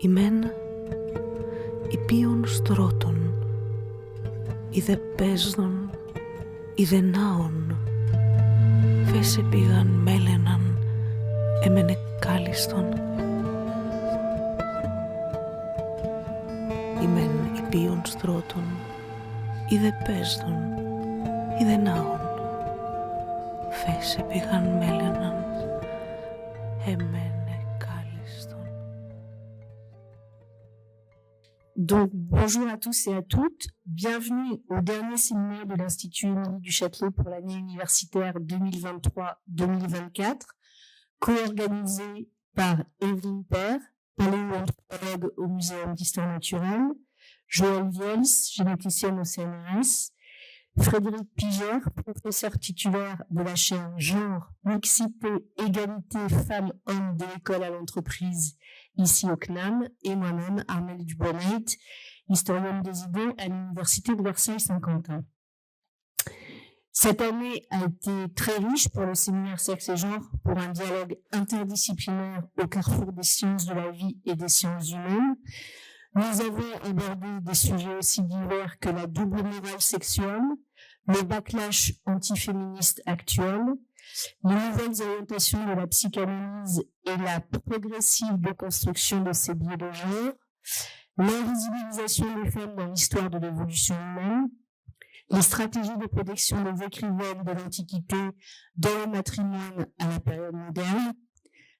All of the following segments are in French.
Ημέν υπείων στρώτων, είδε παίζον, είδε νάων, φέσε πήγαν μέλαιναν, έμενε κάλιστον. Ημέν υπείων στρώτων, είδε παίζον, είδε νάων, φέσε πήγαν μέλαιναν, έμενε. Donc, bonjour à tous et à toutes. Bienvenue au dernier séminaire de l'Institut Émilie du Châtelet pour l'année universitaire 2023-2024, co-organisé par Evelyne Père, paléoanthropologue au Muséum d'Histoire Naturelle, Joëlle Viels, généticienne au CNRS, Frédéric Piger, professeur titulaire de la chaire Genre, Mixité, Égalité, Femmes-Hommes de l'école à l'entreprise ici au CNAM, et moi-même, Armelle Dubois-Nate, historienne des idées à l'Université de Versailles-Saint-Quentin. Cette année a été très riche pour le séminaire Sexe et Genre, pour un dialogue interdisciplinaire au carrefour des sciences de la vie et des sciences humaines. Nous avons abordé des sujets aussi divers que la double morale sexuelle, le backlash antiféministe actuel, les nouvelles orientations de la psychanalyse et la progressive déconstruction de ces biais de genre, l'invisibilisation des femmes dans l'histoire de l'évolution humaine, les stratégies de protection des écrivaines de l'Antiquité dans le matrimoine à la période moderne,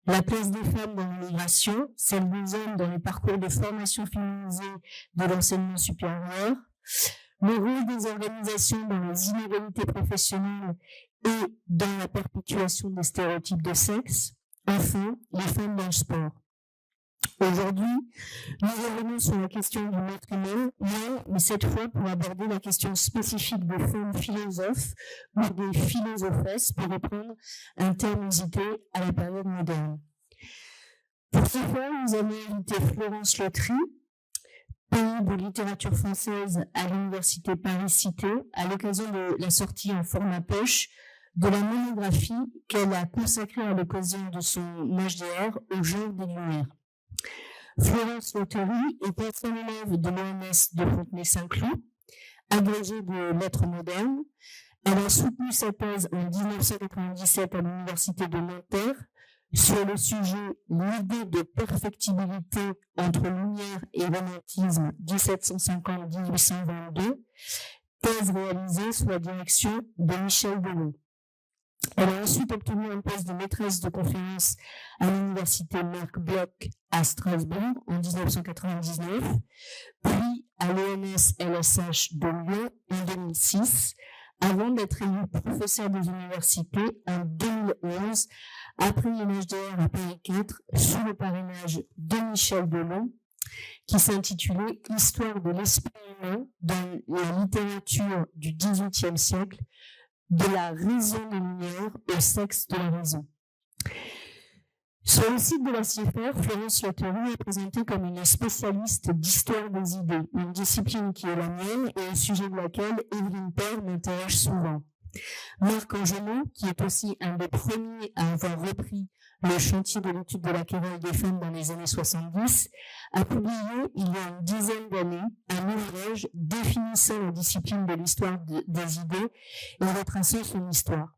la place des femmes dans l'immigration, celle des hommes dans les parcours de formation féminisée de l'enseignement supérieur, le rôle des organisations dans les inégalités professionnelles et dans la perpétuation des stéréotypes de sexe, enfin, les femmes dans le sport. Aujourd'hui, nous revenons sur la question du matrimoine, mais cette fois pour aborder la question spécifique des femmes philosophes ou des philosophes, pour reprendre un terme usité à la période moderne. Pour ce faire, nous avons invité Florence Lotry, pays de littérature française à l'Université Paris-Cité, à l'occasion de la sortie en format poche de la monographie qu'elle a consacrée à l'occasion de son HDR au genre des Lumières. Florence Lotry est ancienne élève de l'ENS de Fontenay-Saint-Cloud, agrégée de lettres modernes. Elle a soutenu sa thèse en 1997 à l'Université de Nanterre sur le sujet « L'idée de perfectibilité entre lumière et romantisme 1750-1822 », thèse réalisée sous la direction de Michel Delon. Elle a ensuite obtenu un poste de maîtresse de conférence à l'université Marc Bloch à Strasbourg en 1999, puis à l'ENS LSH de Lyon en 2006, avant d'être élue professeur des universités en 2011, après une HDR à Paris 4, sous le parrainage de Michel Delon, qui s'intitulait « Histoire de l'esprit humain dans la littérature du XVIIIe siècle, de la raison des Lumières au sexe de la raison ». Sur le site de la CIFR, Florence Lotry est présentée comme une spécialiste d'histoire des idées, une discipline qui est la mienne et au sujet de laquelle Evelyne Père m'interroge souvent. Marc Angelot, qui est aussi un des premiers à avoir repris le chantier de l'étude de la querelle des femmes dans les années 70, a publié il y a une dizaine d'années un ouvrage définissant la discipline de l'histoire des idées et retraçant son histoire.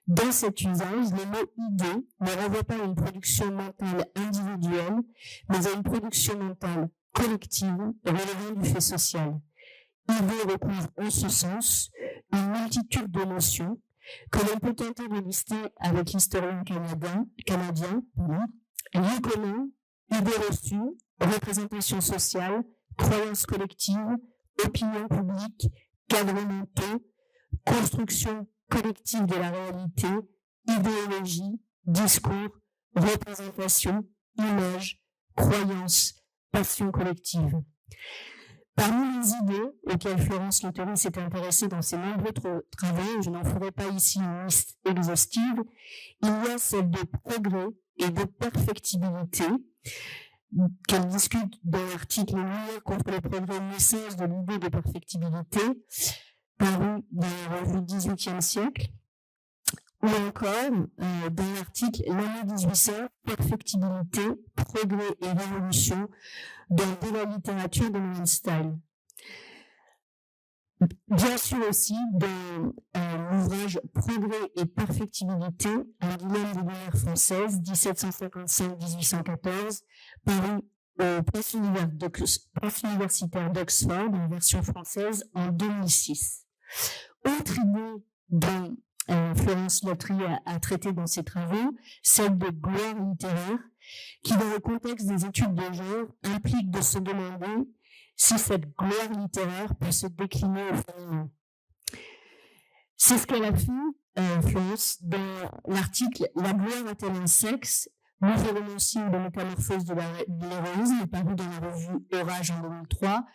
Dans cet usage, le mot « idée » ne renvoie pas à une production mentale individuelle, mais à une production mentale collective relevant du fait social. Idée recouvre en ce sens une multitude de notions que l'on peut tenter de lister avec l'historien canadien, lieu commun, idée reçue, représentation sociale, croyance collective, opinion publique, cadres mentaux, construction collective de la réalité, idéologie, discours, représentation, image, croyance, passion collective. Parmi les idées auxquelles Florence Lotry s'est intéressée dans ses nombreux travaux, je n'en ferai pas ici une liste exhaustive, il y a celle de progrès et de perfectibilité, qu'elle discute dans l'article « Lumière contre le progrès, naissance de l'idée de perfectibilité », paru dans la revue XVIIIe siècle. ou encore dans l'article « L'année 1800, perfectibilité, progrès et révolution dans la littérature de Modern Style ». Bien sûr aussi dans l'ouvrage « Progrès et perfectibilité » à Guillaume des Lumières françaises, 1755-1814, paru au Presse universitaire d'Oxford, en version française, en 2006. Autre idée dont Florence Lotry a traité dans ses travaux, celle de gloire littéraire, qui dans le contexte des études de genre implique de se demander si cette gloire littéraire peut se décliner au féminin. C'est ce qu'elle a fait, Florence, dans l'article « La gloire a-t-elle un sexe ? Nouveau romancier de métamorphose de l'héroïsme » paru dans la revue Orage en 2003,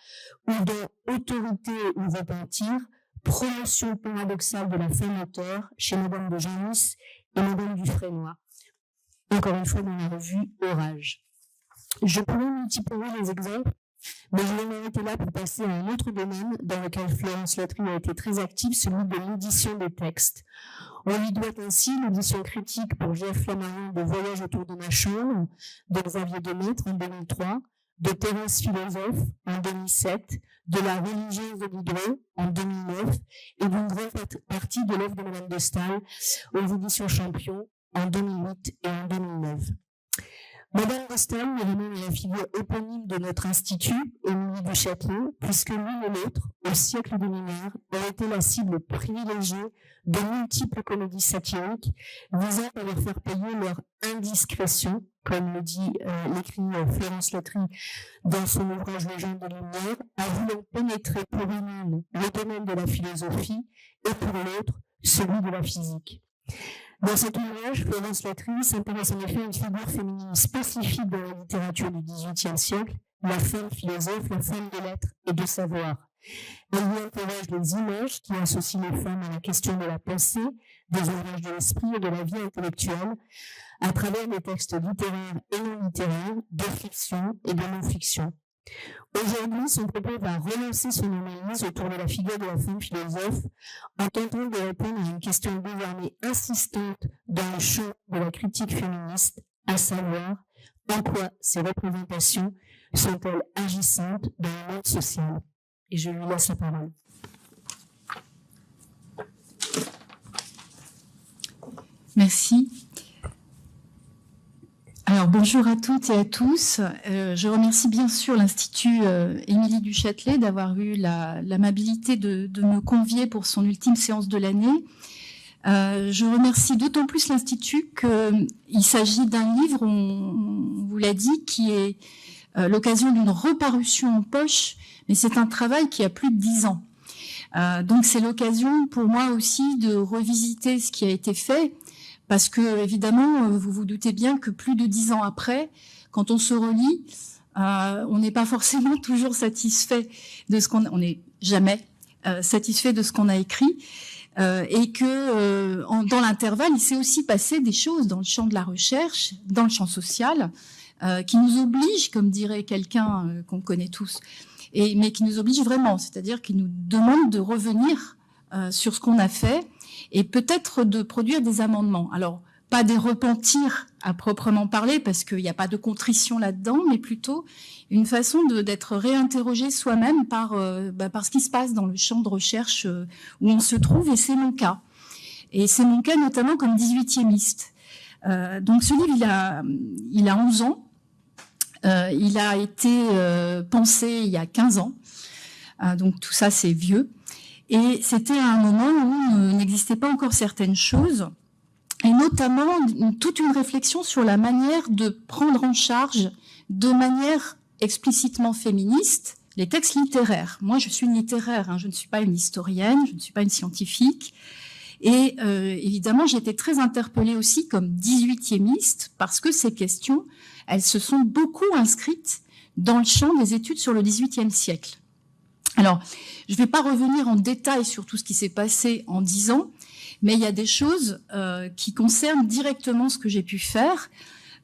ou dans Autorité ou repentir, promotion paradoxale de la femme auteur chez Madame de Genlis et Madame Dufresnoy, encore une fois dans la revue Orage. Je pourrais multiplier les exemples, mais je vais m'arrêter là pour passer à un autre domaine dans lequel Florence Lotry a été très active, celui de l'édition des textes. On lui doit ainsi l'édition critique pour G.F. Flammarion de Voyage autour de ma chambre, de Xavier Demaître en 2003, de Thérèse Philosophe en 2007, de La religieuse de Diderot en 2009 et d'une grande partie de l'œuvre de Madame de Staël aux éditions Champion en 2008 et en 2009. Madame de Staël est même la figure éponyme de notre institut, Émilie du Châtelet, puisque l'une et l'autre, au siècle des Lumières, ont été la cible privilégiée de multiples comédies satiriques visant à leur faire payer leur indiscrétion, comme le dit l'écrit Florence Lotry dans son ouvrage Légende des Lumières, à vouloir pénétrer pour une le domaine de la philosophie et pour l'autre celui de la physique. Dans cet ouvrage, Florence Lotry s'intéresse en effet à une figure féminine spécifique dans la littérature du XVIIIe siècle, la femme philosophe, la femme de lettres et de savoir. Elle y interroge les images qui associent les femmes à la question de la pensée, des ouvrages de l'esprit et de la vie intellectuelle, à travers des textes littéraires et non littéraires, de fiction et de non-fiction. Aujourd'hui, son propos va relancer son analyse autour de la figure de la femme philosophe en tentant de répondre à une question désormais insistante dans le champ de la critique féministe, à savoir en quoi ces représentations sont-elles agissantes dans le monde social. Et je lui laisse la parole. Merci. Alors, bonjour à toutes et à tous. Je remercie bien sûr l'Institut Émilie du Châtelet d'avoir eu l'amabilité de me convier pour son ultime séance de l'année. Je remercie d'autant plus l'Institut qu'il s'agit d'un livre, on vous l'a dit, qui est l'occasion d'une reparution en poche, mais c'est un travail qui a plus de 10 ans. Donc c'est l'occasion pour moi aussi de revisiter ce qui a été fait, parce que, évidemment, vous vous doutez bien que plus de 10 ans après, quand on se relit, on n'est pas forcément toujours satisfait de ce on n'est jamais satisfait de ce qu'on a écrit, et que dans l'intervalle, il s'est aussi passé des choses dans le champ de la recherche, dans le champ social, qui nous obligent, comme dirait quelqu'un qu'on connaît tous, mais qui nous obligent vraiment, c'est-à-dire qui nous demandent de revenir sur ce qu'on a fait, et peut-être de produire des amendements. Alors, pas des repentirs à proprement parler, parce qu'il n'y a pas de contrition là-dedans, mais plutôt une façon d'être réinterrogé soi-même par ce qui se passe dans le champ de recherche où on se trouve, et c'est mon cas. Et c'est mon cas notamment comme 18e-iste. Donc ce livre, il a 11 ans. Il a été pensé il y a 15 ans. Donc tout ça, c'est vieux. Et c'était à un moment où n'existaient pas encore certaines choses, et notamment toute une réflexion sur la manière de prendre en charge de manière explicitement féministe les textes littéraires. Moi, je suis une littéraire, je ne suis pas une historienne, je ne suis pas une scientifique. Et évidemment, j'étais très interpellée aussi comme 18e-iste, parce que ces questions, elles se sont beaucoup inscrites dans le champ des études sur le XVIIIe siècle. Alors, je ne vais pas revenir en détail sur tout ce qui s'est passé en 10 ans, mais il y a des choses qui concernent directement ce que j'ai pu faire.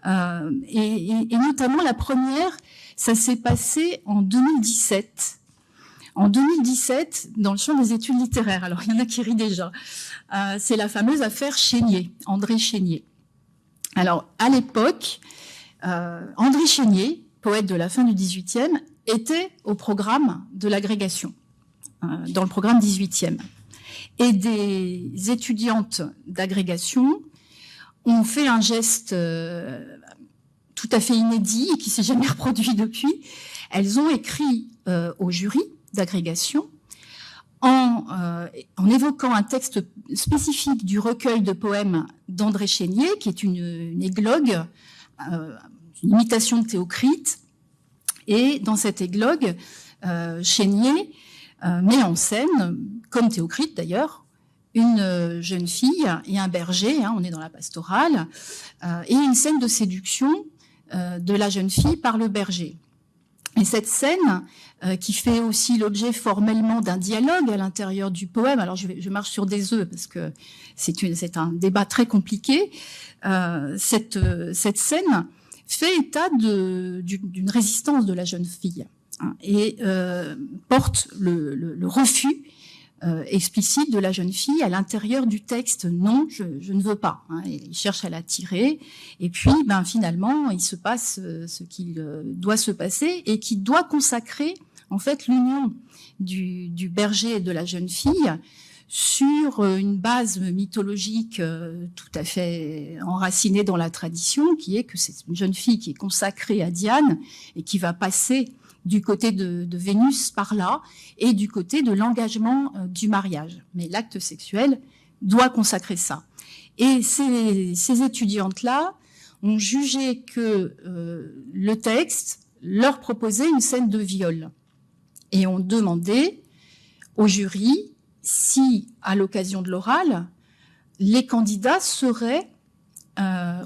Et notamment, la première, ça s'est passé en 2017, en 2017 dans le champ des études littéraires. Alors, il y en a qui rient déjà. C'est la fameuse affaire Chénier, André Chénier. Alors, à l'époque, André Chénier, poète de la fin du XVIIIe, était au programme de l'agrégation, dans le programme 18e. Et des étudiantes d'agrégation ont fait un geste tout à fait inédit et qui s'est jamais reproduit depuis. Elles ont écrit au jury d'agrégation en évoquant un texte spécifique du recueil de poèmes d'André Chénier, qui est une églogue, une imitation de Théocrite. Et dans cet églogue, Chénier met en scène, comme Théocrite d'ailleurs, une jeune fille et un berger, on est dans la pastorale, et une scène de séduction de la jeune fille par le berger. Et cette scène, qui fait aussi l'objet formellement d'un dialogue à l'intérieur du poème, alors je marche sur des œufs parce que c'est un débat très compliqué, cette scène fait état d'une résistance de la jeune fille, et porte le refus explicite de la jeune fille à l'intérieur du texte. Non, je ne veux pas. Il cherche à l'attirer, et puis finalement il se passe ce qu'il doit se passer et qui doit consacrer en fait l'union du berger et de la jeune fille sur une base mythologique tout à fait enracinée dans la tradition, qui est que c'est une jeune fille qui est consacrée à Diane et qui va passer du côté de Vénus par là et du côté de l'engagement du mariage. Mais l'acte sexuel doit consacrer ça. Et ces étudiantes-là ont jugé que le texte leur proposait une scène de viol et ont demandé au jury si, à l'occasion de l'oral, les candidats seraient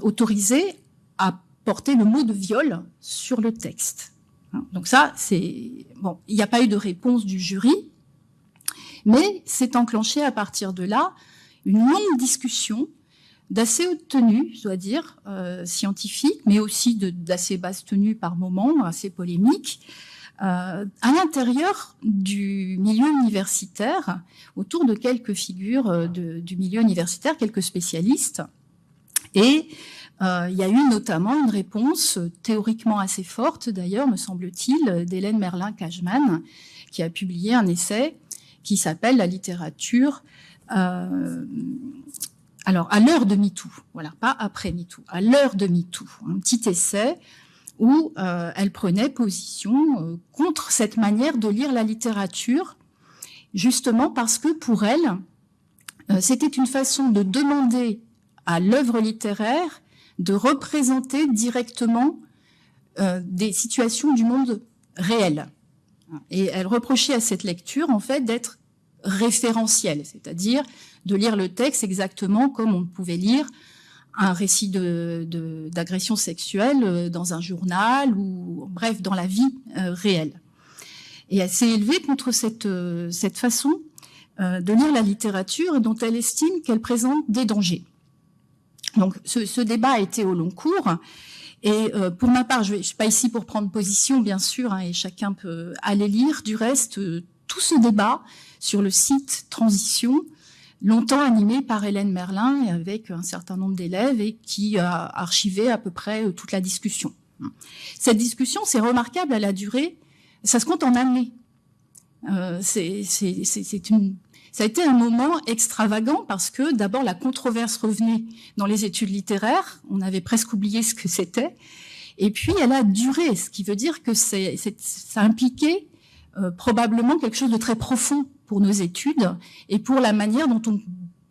autorisés à porter le mot de viol sur le texte. Donc ça, il n'y a pas eu de réponse du jury, mais s'est enclenché à partir de là une longue discussion d'assez haute tenue, je dois dire, scientifique, mais aussi d'assez basse tenue par moments, assez polémique, à l'intérieur du milieu universitaire, autour de quelques figures du milieu universitaire, quelques spécialistes. Et il y a eu notamment une réponse théoriquement assez forte, d'ailleurs, me semble-t-il, d'Hélène Merlin-Cajman, qui a publié un essai qui s'appelle « La littérature ». Alors, à l'heure de MeToo, voilà, pas après MeToo, à l'heure de MeToo, un petit essai où elle prenait position contre cette manière de lire la littérature, justement parce que pour elle, c'était une façon de demander à l'œuvre littéraire de représenter directement des situations du monde réel. Et elle reprochait à cette lecture, en fait, d'être référentielle, c'est-à-dire de lire le texte exactement comme on pouvait lire un récit d'agression sexuelle dans un journal ou, bref, dans la vie réelle. Et elle s'est élevée contre cette façon de lire la littérature dont elle estime qu'elle présente des dangers. Donc, ce débat a été au long cours. Et pour ma part, je ne suis pas ici pour prendre position, bien sûr, et chacun peut aller lire. Du reste, tout ce débat sur le site Transition, longtemps animé par Hélène Merlin et avec un certain nombre d'élèves et qui a archivé à peu près toute la discussion. Cette discussion, c'est remarquable, elle a duré, ça se compte en années. Ça a été un moment extravagant parce que d'abord la controverse revenait dans les études littéraires, on avait presque oublié ce que c'était, et puis elle a duré, ce qui veut dire que ça impliquait probablement quelque chose de très profond pour nos études et pour la manière dont on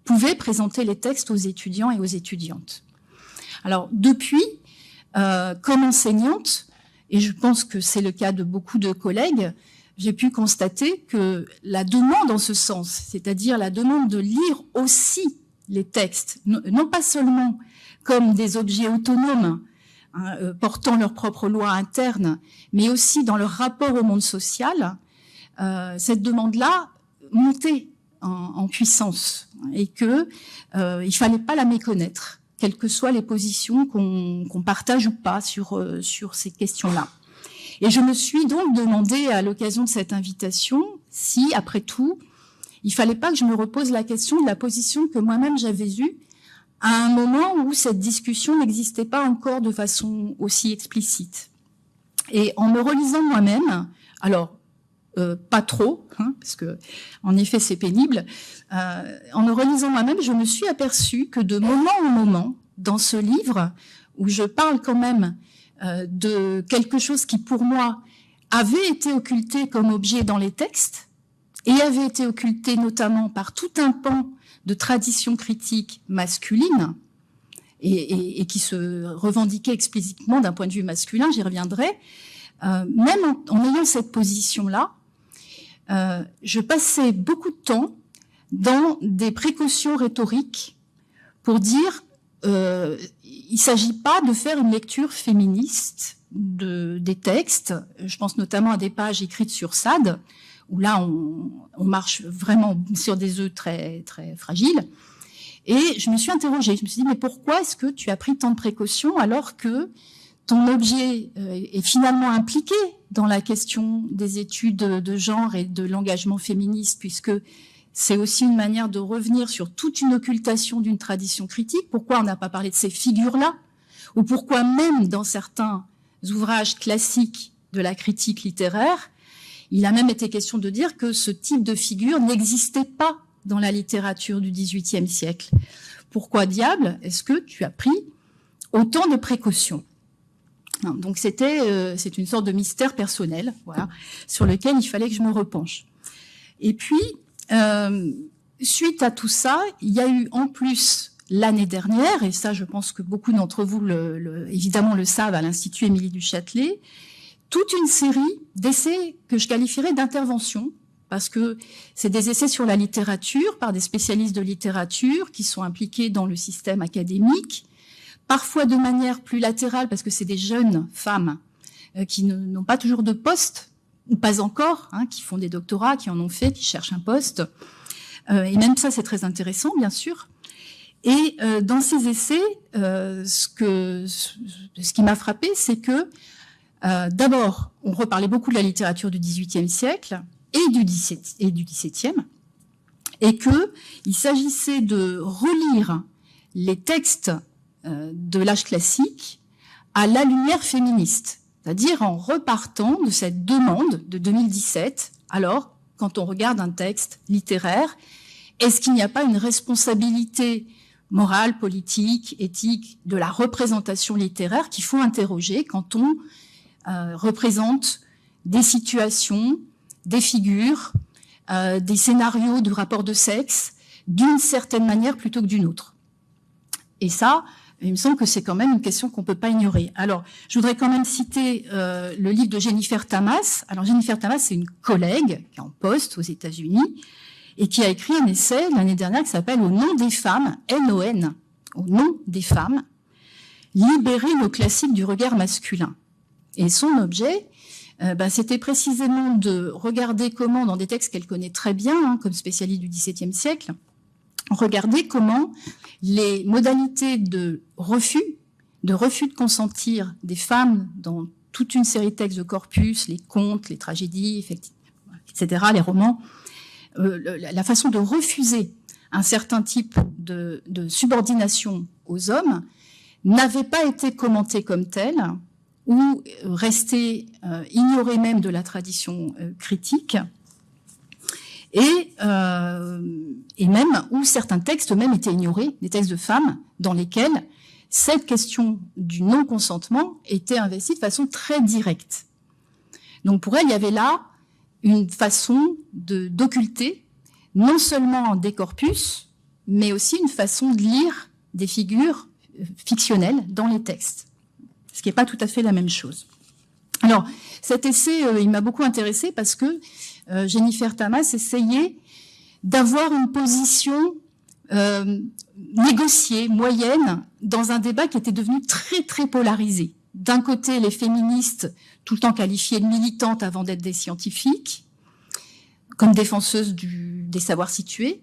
pouvait présenter les textes aux étudiants et aux étudiantes. Alors depuis, comme enseignante, et je pense que c'est le cas de beaucoup de collègues, j'ai pu constater que la demande en ce sens, c'est-à-dire la demande de lire aussi les textes, non pas seulement comme des objets autonomes, portant leurs propres lois internes, mais aussi dans leur rapport au monde social, cette demande-là montait en puissance et que il fallait pas la méconnaître, quelles que soient les positions qu'on partage ou pas sur ces questions-là. Et je me suis donc demandé à l'occasion de cette invitation si, après tout, il fallait pas que je me repose la question de la position que moi-même j'avais eue à un moment où cette discussion n'existait pas encore de façon aussi explicite. Et en me relisant moi-même, alors pas trop, hein, parce que en effet c'est pénible, en me relisant moi-même, je me suis aperçue que de moment en moment, dans ce livre, où je parle quand même de quelque chose qui pour moi avait été occulté comme objet dans les textes, et avait été occulté notamment par tout un pan de tradition critique masculine, et qui se revendiquait explicitement d'un point de vue masculin, j'y reviendrai, même en ayant cette position-là, je passais beaucoup de temps dans des précautions rhétoriques pour dire il ne s'agit pas de faire une lecture féministe des textes. Je pense notamment à des pages écrites sur Sade, où là on marche vraiment sur des œufs très, très fragiles. Et je me suis interrogée, je me suis dit, mais pourquoi est-ce que tu as pris tant de précautions alors que ton objet est finalement impliqué dans la question des études de genre et de l'engagement féministe, puisque c'est aussi une manière de revenir sur toute une occultation d'une tradition critique. Pourquoi on n'a pas parlé de ces figures-là? Ou pourquoi même dans certains ouvrages classiques de la critique littéraire, il a même été question de dire que ce type de figure n'existait pas dans la littérature du XVIIIe siècle. Pourquoi diable est-ce que tu as pris autant de précautions? Donc c'est une sorte de mystère personnel, voilà, sur lequel il fallait que je me repenche. Et puis, suite à tout ça, il y a eu en plus l'année dernière, et ça je pense que beaucoup d'entre vous évidemment le savent à l'Institut Émilie du Châtelet, toute une série d'essais que je qualifierais d'intervention, parce que c'est des essais sur la littérature par des spécialistes de littérature qui sont impliqués dans le système académique, parfois de manière plus latérale, parce que c'est des jeunes femmes qui n'ont pas toujours de poste, ou pas encore, hein, qui font des doctorats, qui en ont fait, qui cherchent un poste. Et même ça, c'est très intéressant, bien sûr. Et dans ces essais, ce qui m'a frappé, c'est que d'abord, on reparlait beaucoup de la littérature du XVIIIe siècle et du XVIIe, et qu'il s'agissait de relire les textes de l'âge classique à la lumière féministe, c'est-à-dire en repartant de cette demande de 2017. Alors, quand on regarde un texte littéraire, est-ce qu'il n'y a pas une responsabilité morale, politique, éthique de la représentation littéraire qu'il faut interroger quand on représente des situations, des figures, des scénarios de rapports de sexe d'une certaine manière plutôt que d'une autre? Et ça, il me semble que c'est quand même une question qu'on ne peut pas ignorer. Alors, je voudrais quand même citer le livre de Jennifer Tamas. Alors, Jennifer Tamas, c'est une collègue qui est en poste aux États-Unis et qui a écrit un essai l'année dernière qui s'appelle « Au nom des femmes », N-O-N, « Au nom des femmes, libérer nos classiques du regard masculin ». Et son objet, c'était précisément de regarder comment, dans des textes qu'elle connaît très bien, hein, comme spécialiste du XVIIe siècle, regarder comment les modalités de refus de consentir des femmes dans toute une série de textes de corpus, les contes, les tragédies, etc., les romans, la façon de refuser un certain type de subordination aux hommes n'avait pas été commentée comme telle, ou restait ignorée même de la tradition critique, et même où certains textes même étaient ignorés, des textes de femmes dans lesquels cette question du non-consentement était investie de façon très directe. Donc pour elle, il y avait là une façon d'occulter non seulement des corpus, mais aussi une façon de lire des figures fictionnelles dans les textes, ce qui n'est pas tout à fait la même chose. Alors, cet essai, il m'a beaucoup intéressée parce que Jennifer Tamas essayait d'avoir une position négociée, moyenne, dans un débat qui était devenu très, très polarisé. D'un côté, les féministes, tout le temps qualifiées de militantes avant d'être des scientifiques, comme défenseuses des savoirs situés,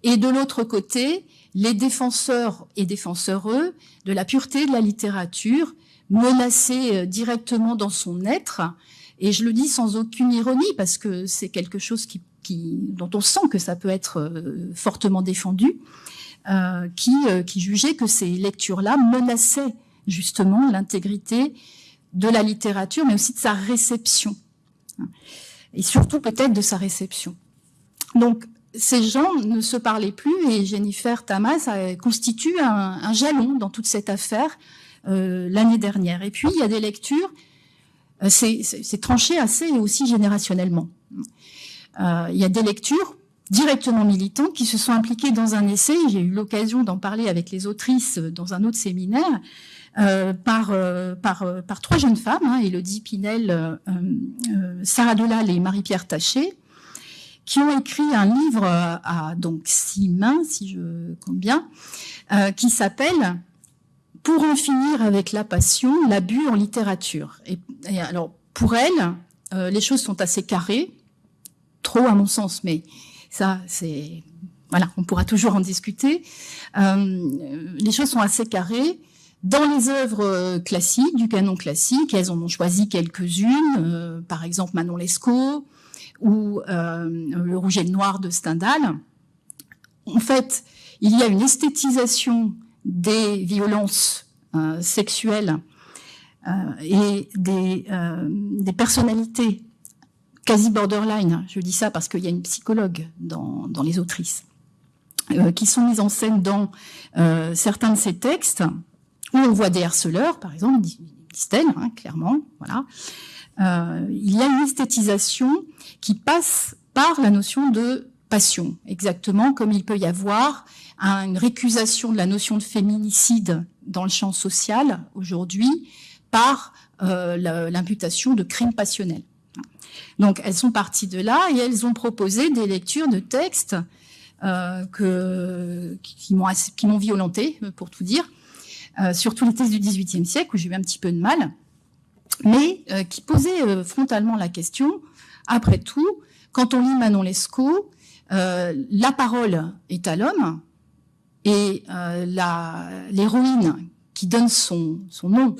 et de l'autre côté, les défenseurs et défenseureux de la pureté de la littérature, menacée directement dans son être. Et je le dis sans aucune ironie, parce que c'est quelque chose dont on sent que ça peut être fortement défendu, qui jugeait que ces lectures-là menaçaient justement l'intégrité de la littérature, mais aussi de sa réception. Et surtout peut-être de sa réception. Donc, ces gens ne se parlaient plus et Jennifer Tamas constitue un jalon dans toute cette affaire l'année dernière. Et puis, il y a des lectures, c'est tranché assez aussi générationnellement. Il y a des lectures directement militantes qui se sont impliquées dans un essai. J'ai eu l'occasion d'en parler avec les autrices dans un autre séminaire par 3 jeunes femmes, Élodie Pinel, Sarah Delal et Marie-Pierre Taché, qui ont écrit un livre à donc 6 mains, si je compte bien, qui s'appelle « Pour en finir avec la passion, l'abus en littérature ». Et alors, pour elles, les choses sont assez carrées, trop à mon sens, mais ça, c'est... Voilà, on pourra toujours en discuter. Les choses sont assez carrées. Dans les œuvres classiques, du canon classique, elles en ont choisi quelques-unes, par exemple Manon Lescaut, ou Le Rouge et le Noir de Stendhal. En fait, il y a une esthétisation des violences sexuelles et des personnalités quasi borderline. Je dis ça parce qu'il y a une psychologue dans les autrices qui sont mises en scène dans certains de ces textes, où on voit des harceleurs, par exemple, disent-elles, clairement, voilà. Il y a une esthétisation qui passe par la notion de passion, exactement comme il peut y avoir une récusation de la notion de féminicide dans le champ social aujourd'hui par l'imputation de crimes passionnels. Donc elles sont parties de là et elles ont proposé des lectures de textes qui m'ont violentée, pour tout dire, surtout les textes du XVIIIe siècle où j'ai eu un petit peu de mal, mais qui posait frontalement la question, après tout, quand on lit Manon Lescaut, la parole est à l'homme, et l'héroïne qui donne son nom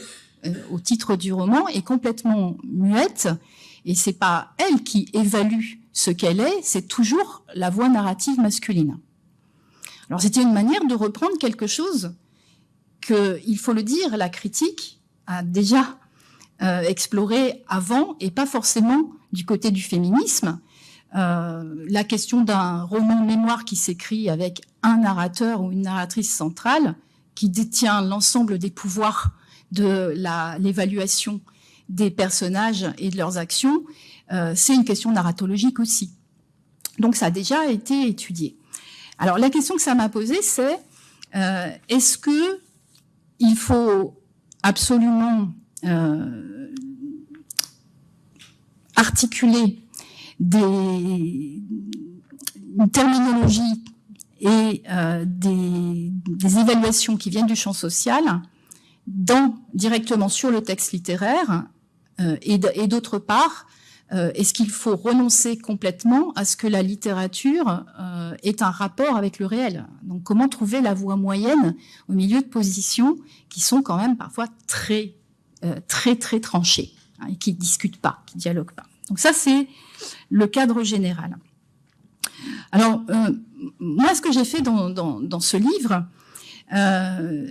au titre du roman est complètement muette, et c'est pas elle qui évalue ce qu'elle est, c'est toujours la voix narrative masculine. Alors c'était une manière de reprendre quelque chose que, il faut le dire, la critique a déjà exploré avant, et pas forcément du côté du féminisme. La question d'un roman mémoire qui s'écrit avec un narrateur ou une narratrice centrale qui détient l'ensemble des pouvoirs de l'évaluation des personnages et de leurs actions, c'est une question narratologique aussi. Donc ça a déjà été étudié. Alors la question que ça m'a posée, c'est est-ce que il faut absolument articuler une terminologie et des évaluations qui viennent du champ social directement sur le texte littéraire, et d'autre part, est-ce qu'il faut renoncer complètement à ce que la littérature ait un rapport avec le réel? Donc comment trouver la voie moyenne au milieu de positions qui sont quand même parfois très tranchées, et qui ne discutent pas, qui ne dialoguent pas. Donc ça, c'est le cadre général. Alors, moi, ce que j'ai fait dans ce livre,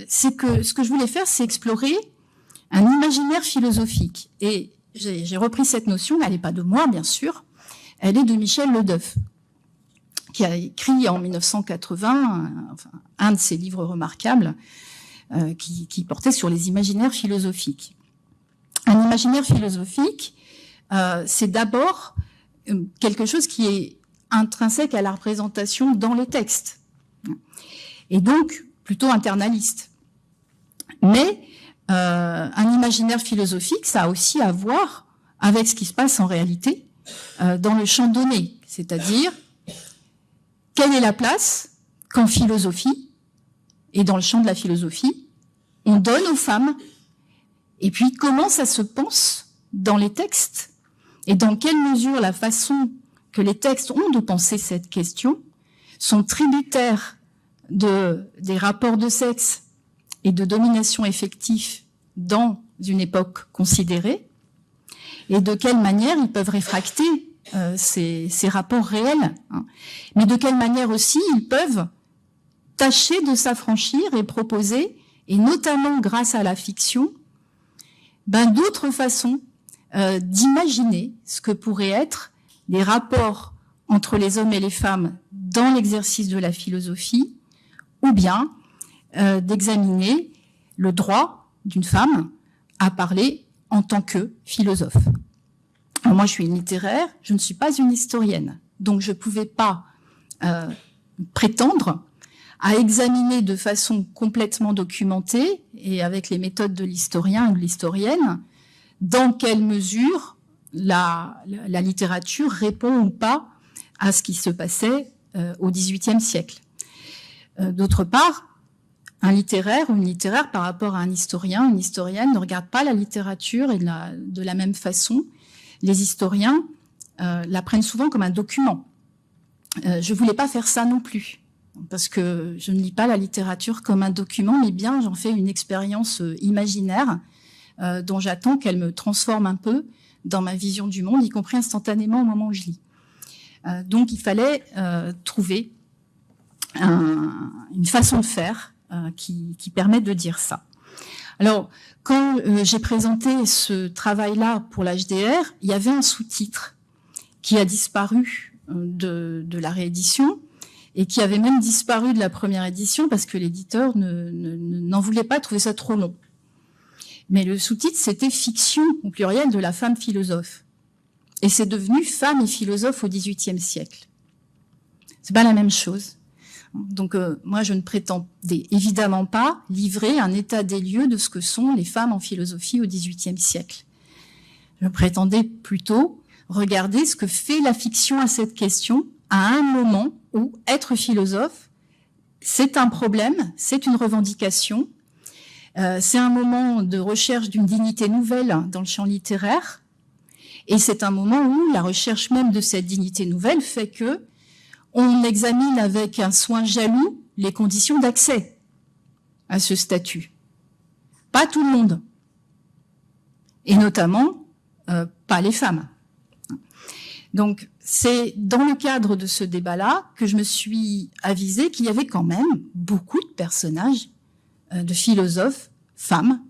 c'est que ce que je voulais faire, c'est explorer un imaginaire philosophique. Et j'ai repris cette notion, elle n'est pas de moi, bien sûr, elle est de Michel Ledeuf, qui a écrit en 1980 un de ses livres remarquables qui portait sur les imaginaires philosophiques. Un imaginaire philosophique, c'est d'abord quelque chose qui est intrinsèque à la représentation dans les textes, et donc plutôt internaliste. Mais un imaginaire philosophique, ça a aussi à voir avec ce qui se passe en réalité dans le champ donné, c'est-à-dire quelle est la place qu'en philosophie et dans le champ de la philosophie on donne aux femmes, et puis comment ça se pense dans les textes, et dans quelle mesure la façon que les textes ont de penser cette question sont tributaires des rapports de sexe et de domination effectif dans une époque considérée, et de quelle manière ils peuvent réfracter ces rapports réels, hein. Mais de quelle manière aussi ils peuvent tâcher de s'affranchir et proposer, et notamment grâce à la fiction, d'autres façons d'imaginer ce que pourraient être les rapports entre les hommes et les femmes dans l'exercice de la philosophie, ou bien d'examiner le droit d'une femme à parler en tant que philosophe. Alors moi, je suis une littéraire, je ne suis pas une historienne, donc je ne pouvais pas prétendre à examiner de façon complètement documentée et avec les méthodes de l'historien ou de l'historienne dans quelle mesure la littérature répond ou pas à ce qui se passait au XVIIIe siècle. D'autre part, un littéraire ou une littéraire par rapport à un historien, une historienne ne regarde pas la littérature et de la même façon. Les historiens la prennent souvent comme un document. Je ne voulais pas faire ça non plus, parce que je ne lis pas la littérature comme un document, mais bien j'en fais une expérience imaginaire dont j'attends qu'elle me transforme un peu dans ma vision du monde, y compris instantanément au moment où je lis. Donc il fallait trouver une façon de faire qui permet de dire ça. Alors, quand j'ai présenté ce travail-là pour l'HDR, il y avait un sous-titre qui a disparu de la réédition et qui avait même disparu de la première édition parce que l'éditeur n'en voulait pas, trouvait ça trop long. Mais le sous-titre, c'était « Fiction » au pluriel de la femme philosophe. Et c'est devenu « Femme et philosophe au XVIIIe siècle ». C'est pas la même chose. Donc moi, je ne prétendais évidemment pas livrer un état des lieux de ce que sont les femmes en philosophie au XVIIIe siècle. Je prétendais plutôt regarder ce que fait la fiction à cette question à un moment où être philosophe, c'est un problème, c'est une revendication, c'est un moment de recherche d'une dignité nouvelle dans le champ littéraire, et c'est un moment où la recherche même de cette dignité nouvelle fait que on examine avec un soin jaloux les conditions d'accès à ce statut. Pas tout le monde. Et notamment, pas les femmes. Donc, c'est dans le cadre de ce débat-là que je me suis avisée qu'il y avait quand même beaucoup de personnages de philosophes, femmes,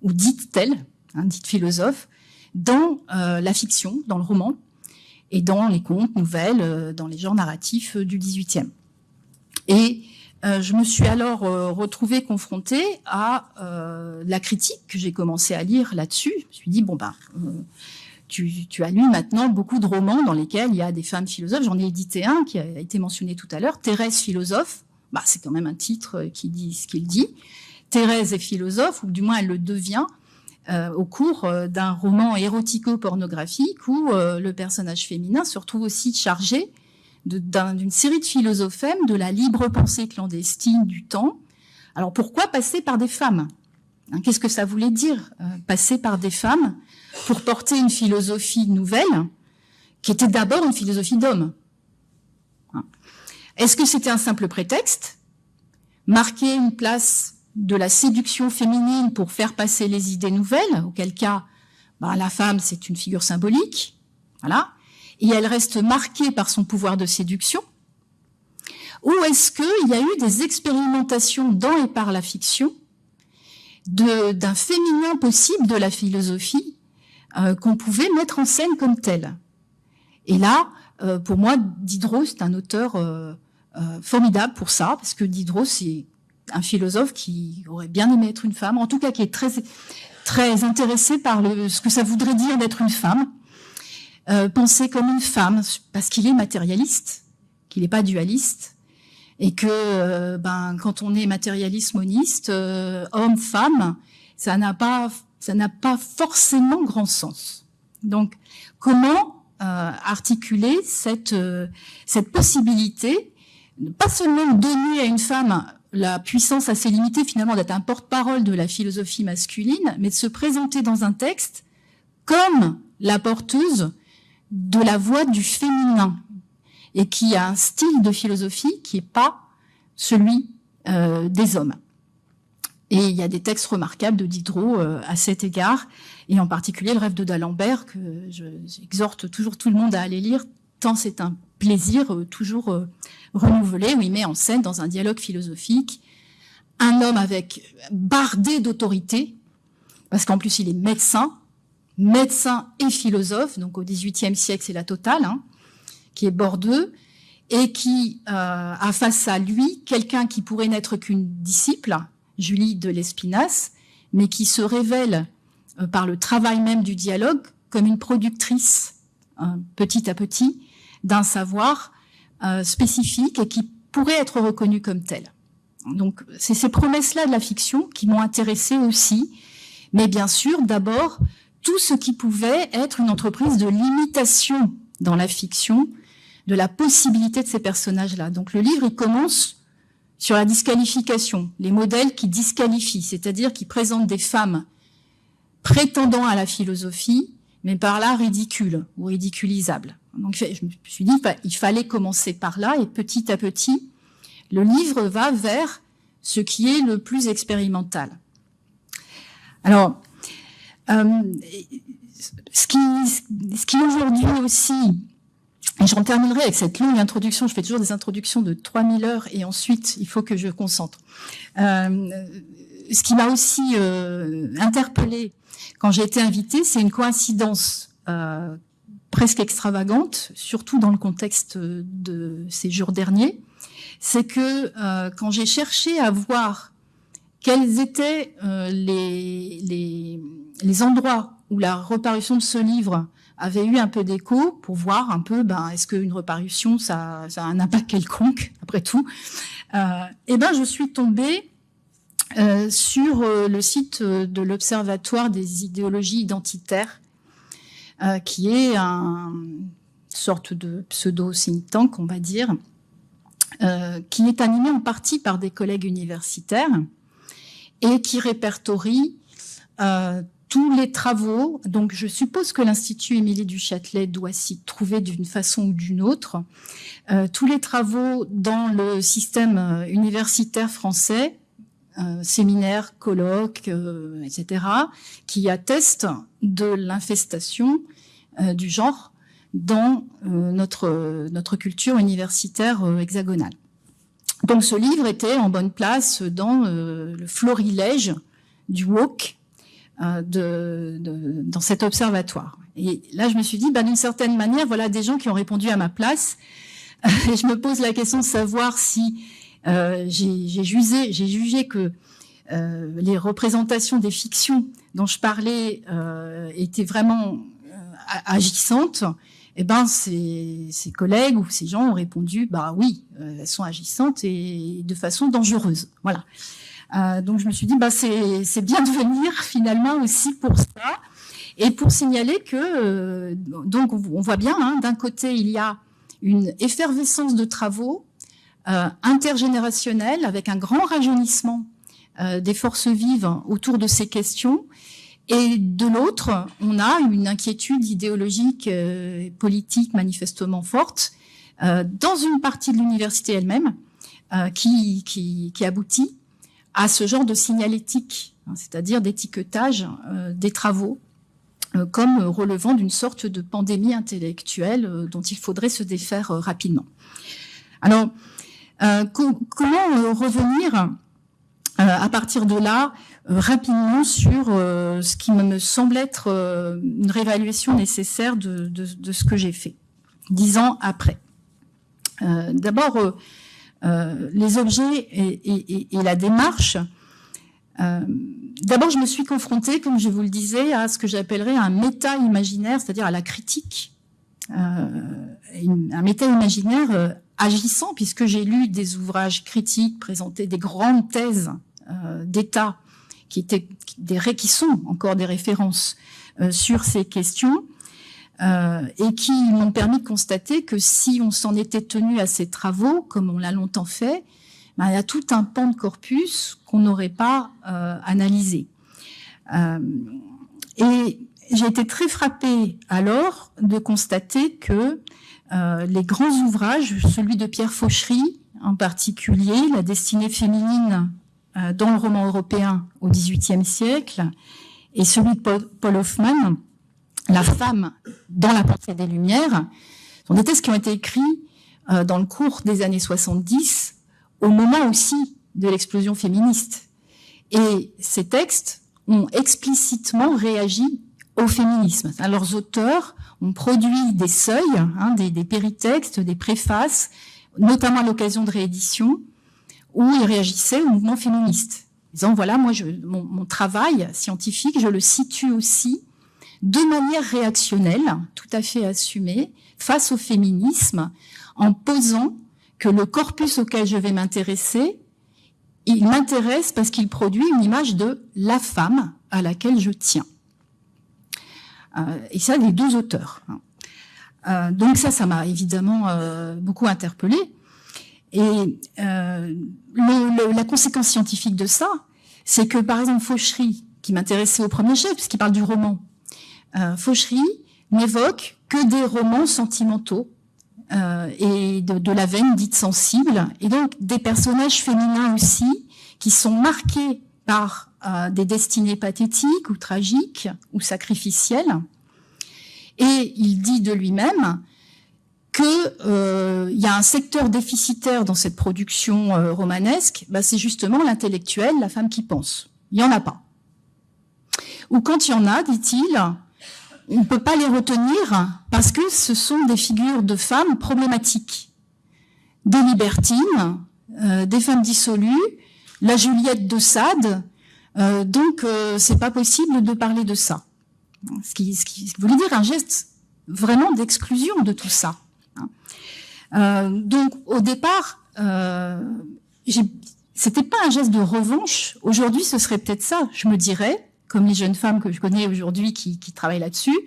ou dites telles, dites philosophes, dans la fiction, dans le roman, et dans les contes, nouvelles, dans les genres narratifs du XVIIIe. Et je me suis alors retrouvée confrontée à la critique que j'ai commencé à lire là-dessus. Je me suis dit, tu as lu maintenant beaucoup de romans dans lesquels il y a des femmes philosophes. J'en ai édité un qui a été mentionné tout à l'heure, Thérèse philosophe. C'est quand même un titre qui dit ce qu'il dit. Thérèse est philosophe, ou du moins elle le devient, au cours d'un roman érotico-pornographique où le personnage féminin se retrouve aussi chargé d'une série de philosophèmes de la libre pensée clandestine du temps. Alors pourquoi passer par des femmes ? Qu'est-ce que ça voulait dire, passer par des femmes pour porter une philosophie nouvelle qui était d'abord une philosophie d'homme ? Est-ce que c'était un simple prétexte ? Marquer une place de la séduction féminine pour faire passer les idées nouvelles, auquel cas la femme c'est une figure symbolique, voilà, et elle reste marquée par son pouvoir de séduction, ou est-ce qu'il y a eu des expérimentations dans et par la fiction d'un féminin possible de la philosophie qu'on pouvait mettre en scène comme tel? Et là, pour moi, Diderot c'est un auteur formidable pour ça, parce que Diderot c'est un philosophe qui aurait bien aimé être une femme, en tout cas qui est très, très intéressé par ce que ça voudrait dire d'être une femme, penser comme une femme, parce qu'il est matérialiste, qu'il n'est pas dualiste, et que quand on est matérialiste moniste, homme-femme, ça n'a pas forcément grand sens. Donc, comment articuler cette possibilité, pas seulement donner à une femme la puissance assez limitée finalement d'être un porte-parole de la philosophie masculine, mais de se présenter dans un texte comme la porteuse de la voix du féminin, et qui a un style de philosophie qui n'est pas celui des hommes. Et il y a des textes remarquables de Diderot à cet égard, et en particulier le rêve de d'Alembert, que j'exhorte toujours tout le monde à aller lire, tant c'est un plaisir toujours renouvelé, où il met en scène, dans un dialogue philosophique, un homme bardé d'autorité, parce qu'en plus il est médecin et philosophe, donc au XVIIIe siècle c'est la totale, qui est bordeux, et qui a face à lui quelqu'un qui pourrait n'être qu'une disciple, Julie de Lespinasse, mais qui se révèle par le travail même du dialogue comme une productrice, petit à petit, d'un savoir spécifique et qui pourrait être reconnu comme tel. Donc c'est ces promesses-là de la fiction qui m'ont intéressée aussi, mais bien sûr d'abord tout ce qui pouvait être une entreprise de limitation dans la fiction, de la possibilité de ces personnages-là. Donc le livre, il commence sur la disqualification, les modèles qui disqualifient, c'est-à-dire qui présentent des femmes prétendant à la philosophie, mais par là ridicules ou ridiculisables. Donc je me suis dit il fallait commencer par là, et petit à petit, le livre va vers ce qui est le plus expérimental. Alors, ce qui aujourd'hui aussi, et j'en terminerai avec cette longue introduction, je fais toujours des introductions de 3000 heures et ensuite il faut que je concentre. Ce qui m'a aussi interpellée quand j'ai été invitée, c'est une coïncidence presque extravagante, surtout dans le contexte de ces jours derniers, c'est que quand j'ai cherché à voir quels étaient les endroits où la reparution de ce livre avait eu un peu d'écho, pour voir un peu, est-ce qu'une reparution, ça a un impact quelconque, après tout, je suis tombée sur le site de l'Observatoire des idéologies identitaires, qui est une sorte de pseudo-think tank, on va dire, qui est animé en partie par des collègues universitaires et qui répertorie tous les travaux. Donc je suppose que l'Institut Émilie du Châtelet doit s'y trouver d'une façon ou d'une autre. Tous les travaux dans le système universitaire français, séminaires, colloques, etc., qui attestent de l'infestation du genre dans notre culture universitaire hexagonale. Donc ce livre était en bonne place dans le florilège du woke dans cet observatoire. Et là, je me suis dit, d'une certaine manière, voilà des gens qui ont répondu à ma place. Et je me pose la question de savoir si j'ai jugé que les représentations des fictions dont je parlais étaient vraiment agissantes. Ces collègues ou ces gens ont répondu, oui, elles sont agissantes et de façon dangereuse. Voilà. Donc je me suis dit, c'est bien de venir finalement aussi pour ça, et pour signaler que donc on voit bien, d'un côté il y a une effervescence de travaux intergénérationnels avec un grand rajeunissement des forces vives autour de ces questions. Et de l'autre, on a une inquiétude idéologique, politique manifestement forte dans une partie de l'université elle-même qui aboutit à ce genre de signalétique, c'est-à-dire d'étiquetage des travaux comme relevant d'une sorte de pandémie intellectuelle dont il faudrait se défaire rapidement. Alors, comment revenir à partir de là rapidement sur ce qui me semble être une réévaluation nécessaire de ce que j'ai fait 10 ans après. D'abord, les objets et la démarche. D'abord, je me suis confrontée, comme je vous le disais, à ce que j'appellerais un méta-imaginaire, c'est-à-dire à la critique. Un méta-imaginaire agissant, puisque j'ai lu des ouvrages critiques, présenté des grandes thèses d'État qui sont encore des références sur ces questions et qui m'ont permis de constater que si on s'en était tenu à ces travaux, comme on l'a longtemps fait, il y a tout un pan de corpus qu'on n'aurait pas analysé. Et j'ai été très frappée alors de constater que les grands ouvrages, celui de Pierre Fauchery en particulier, La destinée féminine dans le roman européen au XVIIIe siècle et celui de Paul Hoffman, la femme dans la Portée des Lumières, sont des textes qui ont été écrits dans le cours des années 70, au moment aussi de l'explosion féministe. Et ces textes ont explicitement réagi au féminisme. Leurs auteurs ont produit des seuils, des péritextes, des préfaces, notamment à l'occasion de rééditions, où ils réagissaient au mouvement féministe. Disant, voilà, moi, mon travail scientifique, je le situe aussi de manière réactionnelle, tout à fait assumée, face au féminisme, en posant que le corpus auquel je vais m'intéresser, il m'intéresse parce qu'il produit une image de la femme à laquelle je tiens. Et ça, les deux auteurs. Donc ça m'a évidemment beaucoup interpellée. Et la conséquence scientifique de ça, c'est que, par exemple, Fauchery, qui m'intéressait au premier chef, puisqu'il parle du roman, Fauchery n'évoque que des romans sentimentaux et de la veine dite sensible, et donc des personnages féminins aussi qui sont marqués par des destinées pathétiques ou tragiques ou sacrificielles. Et il dit de lui-même que y a un secteur déficitaire dans cette production romanesque, c'est justement l'intellectuel, la femme qui pense. Il n'y en a pas. Ou quand il y en a, dit-il, on ne peut pas les retenir parce que ce sont des figures de femmes problématiques. Des libertines, des femmes dissolues, la Juliette de Sade, donc c'est pas possible de parler de ça. Ce qui voulait dire un geste vraiment d'exclusion de tout ça. Donc au départ, c'était pas un geste de revanche. Aujourd'hui, ce serait peut-être ça, je me dirais, comme les jeunes femmes que je connais aujourd'hui qui travaillent là-dessus,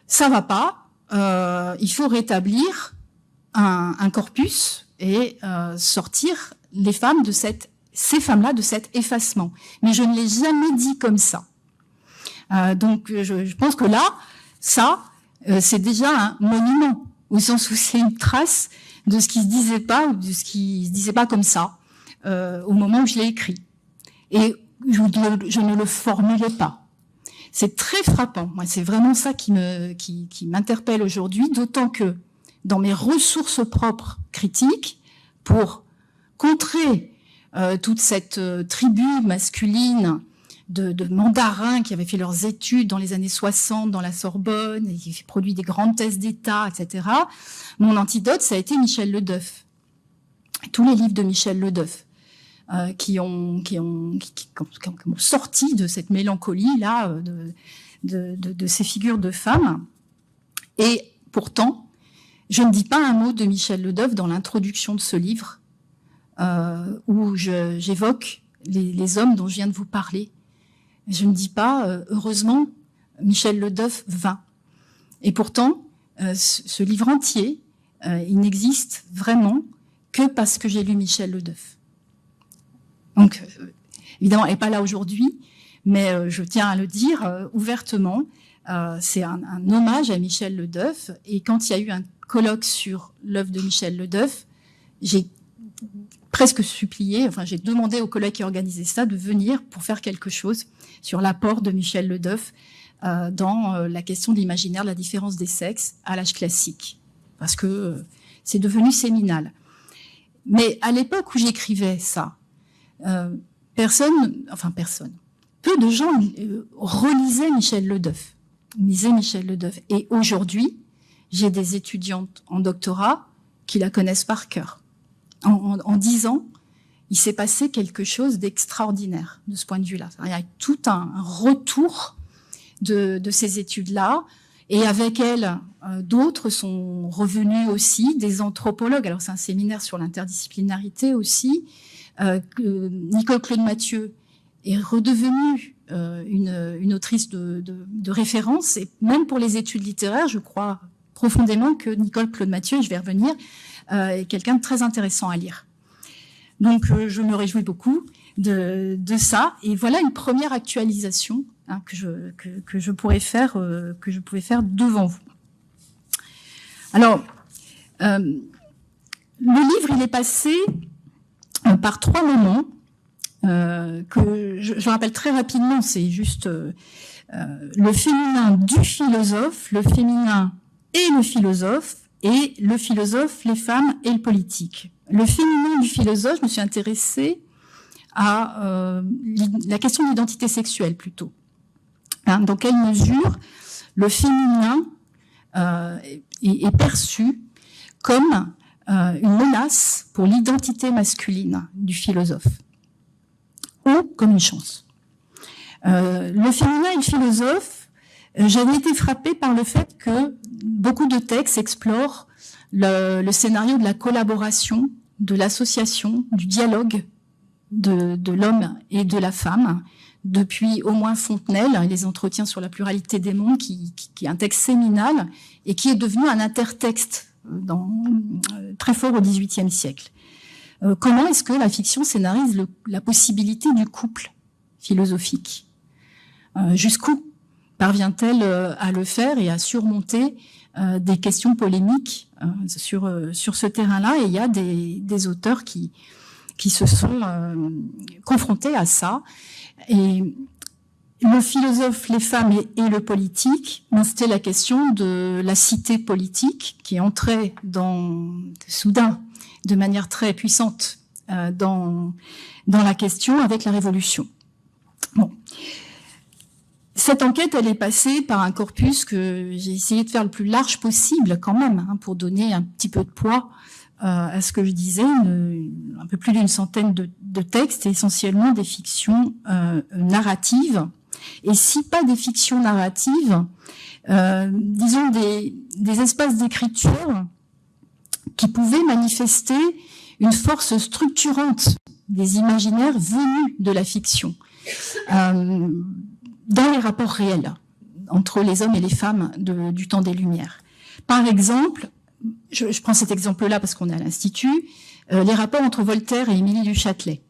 ça va pas, il faut rétablir un corpus et sortir ces femmes-là de cet effacement. Mais je ne l'ai jamais dit comme ça. Donc je pense que là, ça, c'est déjà un monument, au sens où c'est une trace de ce qui se disait pas, ou de ce qui se disait pas comme ça, au moment où je l'ai écrit. Et je ne le formulais pas. C'est très frappant. Moi, c'est vraiment ça qui m'interpelle aujourd'hui, d'autant que dans mes ressources propres critiques, pour contrer toute cette tribu masculine de mandarins qui avaient fait leurs études dans les années 60 dans la Sorbonne et qui produit des grandes thèses d'État, etc. Mon antidote, ça a été Michel Le Deuf. Tous les livres de Michel Le Deuf. Qui ont sorti de cette mélancolie là de ces figures de femmes. Et pourtant, je ne dis pas un mot de Michel Le Deuf dans l'introduction de ce livre où j'évoque les hommes dont je viens de vous parler. Je ne dis pas heureusement Michel Le Deuf vint. Et pourtant, ce livre entier, il n'existe vraiment que parce que j'ai lu Michel Le Deuf. Donc, évidemment, elle n'est pas là aujourd'hui, mais je tiens à le dire ouvertement. C'est un hommage à Michel Le Deuf. Et quand il y a eu un colloque sur l'œuvre de Michel Le Deuf, j'ai presque supplié, j'ai demandé au collègue qui organisait ça de venir pour faire quelque chose sur l'apport de Michel Le Deuf dans la question de l'imaginaire de la différence des sexes à l'âge classique. Parce que c'est devenu séminal. Mais à l'époque où j'écrivais ça, personne, peu de gens relisaient Michel Le Deuf, lisaient Michel Le Deuf. Et aujourd'hui, j'ai des étudiantes en doctorat qui la connaissent par cœur. En 10 ans, il s'est passé quelque chose d'extraordinaire de ce point de vue-là. Il y a tout un retour de ces études-là. Et avec elle, d'autres sont revenus aussi, des anthropologues. Alors c'est un séminaire sur l'interdisciplinarité aussi. Nicole Claude Mathieu est redevenue une autrice de référence, et même pour les études littéraires, je crois profondément que Nicole Claude Mathieu, je vais revenir, est quelqu'un de très intéressant à lire. Donc je me réjouis beaucoup de ça, et voilà une première actualisation que je pourrais faire devant vous. Alors le livre, il est passé par 3 moments que je rappelle très rapidement, c'est juste le féminin du philosophe, le féminin et le philosophe, les femmes et le politique. Le féminin du philosophe, je me suis intéressée à la question de l'identité sexuelle plutôt. Hein, dans quelle mesure le féminin est perçu comme une menace pour l'identité masculine du philosophe, ou comme une chance. Le féminin et le philosophe, j'avais été frappée par le fait que beaucoup de textes explorent le scénario de la collaboration, de l'association, du dialogue de l'homme et de la femme, depuis au moins Fontenelle, les entretiens sur la pluralité des mondes, qui est un texte séminal et qui est devenu un intertexte très fort au XVIIIe siècle. Comment est-ce que la fiction scénarise la possibilité du couple philosophique? Jusqu'où parvient-elle à le faire et à surmonter des questions polémiques sur ce terrain-là? Et il y a des auteurs qui se sont confrontés à ça. Et le philosophe, les femmes et le politique, c'était la question de la cité politique qui entrait soudain, de manière très puissante, dans la question avec la Révolution. Bon. Cette enquête, elle est passée par un corpus que j'ai essayé de faire le plus large possible quand même, hein, pour donner un petit peu de poids à ce que je disais, un peu plus d'une centaine de textes, et essentiellement des fictions narratives. Et si pas des fictions narratives, disons des espaces d'écriture qui pouvaient manifester une force structurante des imaginaires venus de la fiction, dans les rapports réels entre les hommes et les femmes du temps des Lumières. Par exemple, je prends cet exemple-là parce qu'on est à l'Institut, les rapports entre Voltaire et Émilie du Châtelet.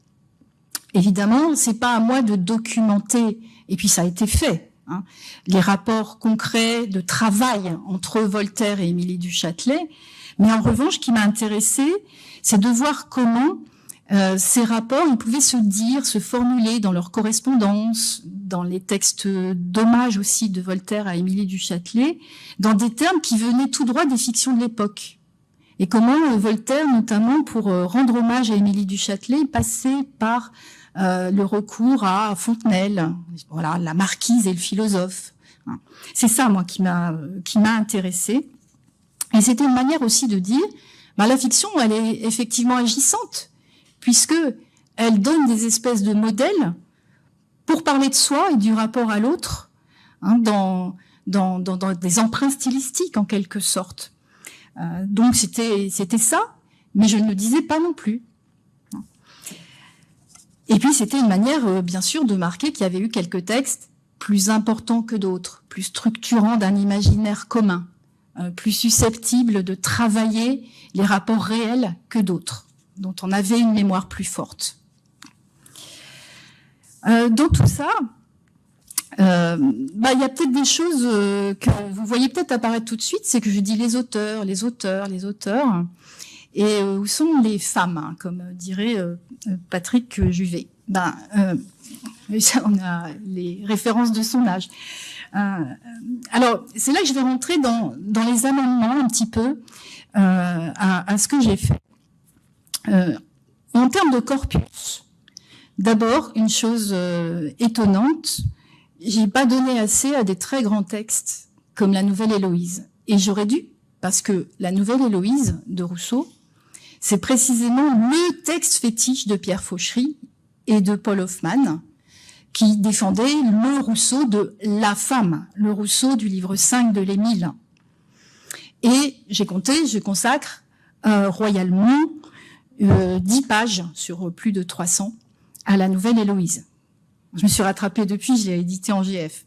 Évidemment, c'est pas à moi de documenter, et puis ça a été fait, hein, les rapports concrets de travail entre Voltaire et Émilie du Châtelet, mais en revanche, ce qui m'a intéressée, c'est de voir comment ces rapports, ils pouvaient se dire, se formuler dans leur correspondance, dans les textes d'hommage aussi de Voltaire à Émilie du Châtelet, dans des termes qui venaient tout droit des fictions de l'époque. Et comment Voltaire, notamment pour rendre hommage à Émilie du Châtelet, passait par le recours à Fontenelle, voilà, la marquise et le philosophe. C'est ça, moi, qui m'a intéressée. Et c'était une manière aussi de dire, la fiction, elle est effectivement agissante, puisque elle donne des espèces de modèles pour parler de soi et du rapport à l'autre, hein, dans des emprunts stylistiques en quelque sorte. Donc c'était ça, mais je ne le disais pas non plus. Et puis c'était une manière, bien sûr, de marquer qu'il y avait eu quelques textes plus importants que d'autres, plus structurants d'un imaginaire commun, plus susceptibles de travailler les rapports réels que d'autres, dont on avait une mémoire plus forte. Dans tout ça, il y a peut-être des choses que vous voyez peut-être apparaître tout de suite, c'est que je dis les auteurs, et où sont les femmes, hein, comme dirait Patrick Juvet. On a les références de son âge. Alors, c'est là que je vais rentrer dans les amendements un petit peu à ce que j'ai fait. En termes de corpus, d'abord, une chose étonnante, j'ai pas donné assez à des très grands textes comme la Nouvelle Héloïse. Et j'aurais dû, parce que la Nouvelle Héloïse de Rousseau, c'est précisément le texte fétiche de Pierre Fauchery et de Paul Hoffmann, qui défendait le Rousseau de la femme, le Rousseau du livre 5 de l'Émile. Et j'ai compté, je consacre royalement 10 pages sur plus de 300 à la Nouvelle Héloïse. Je me suis rattrapée depuis, je l'ai édité en GF.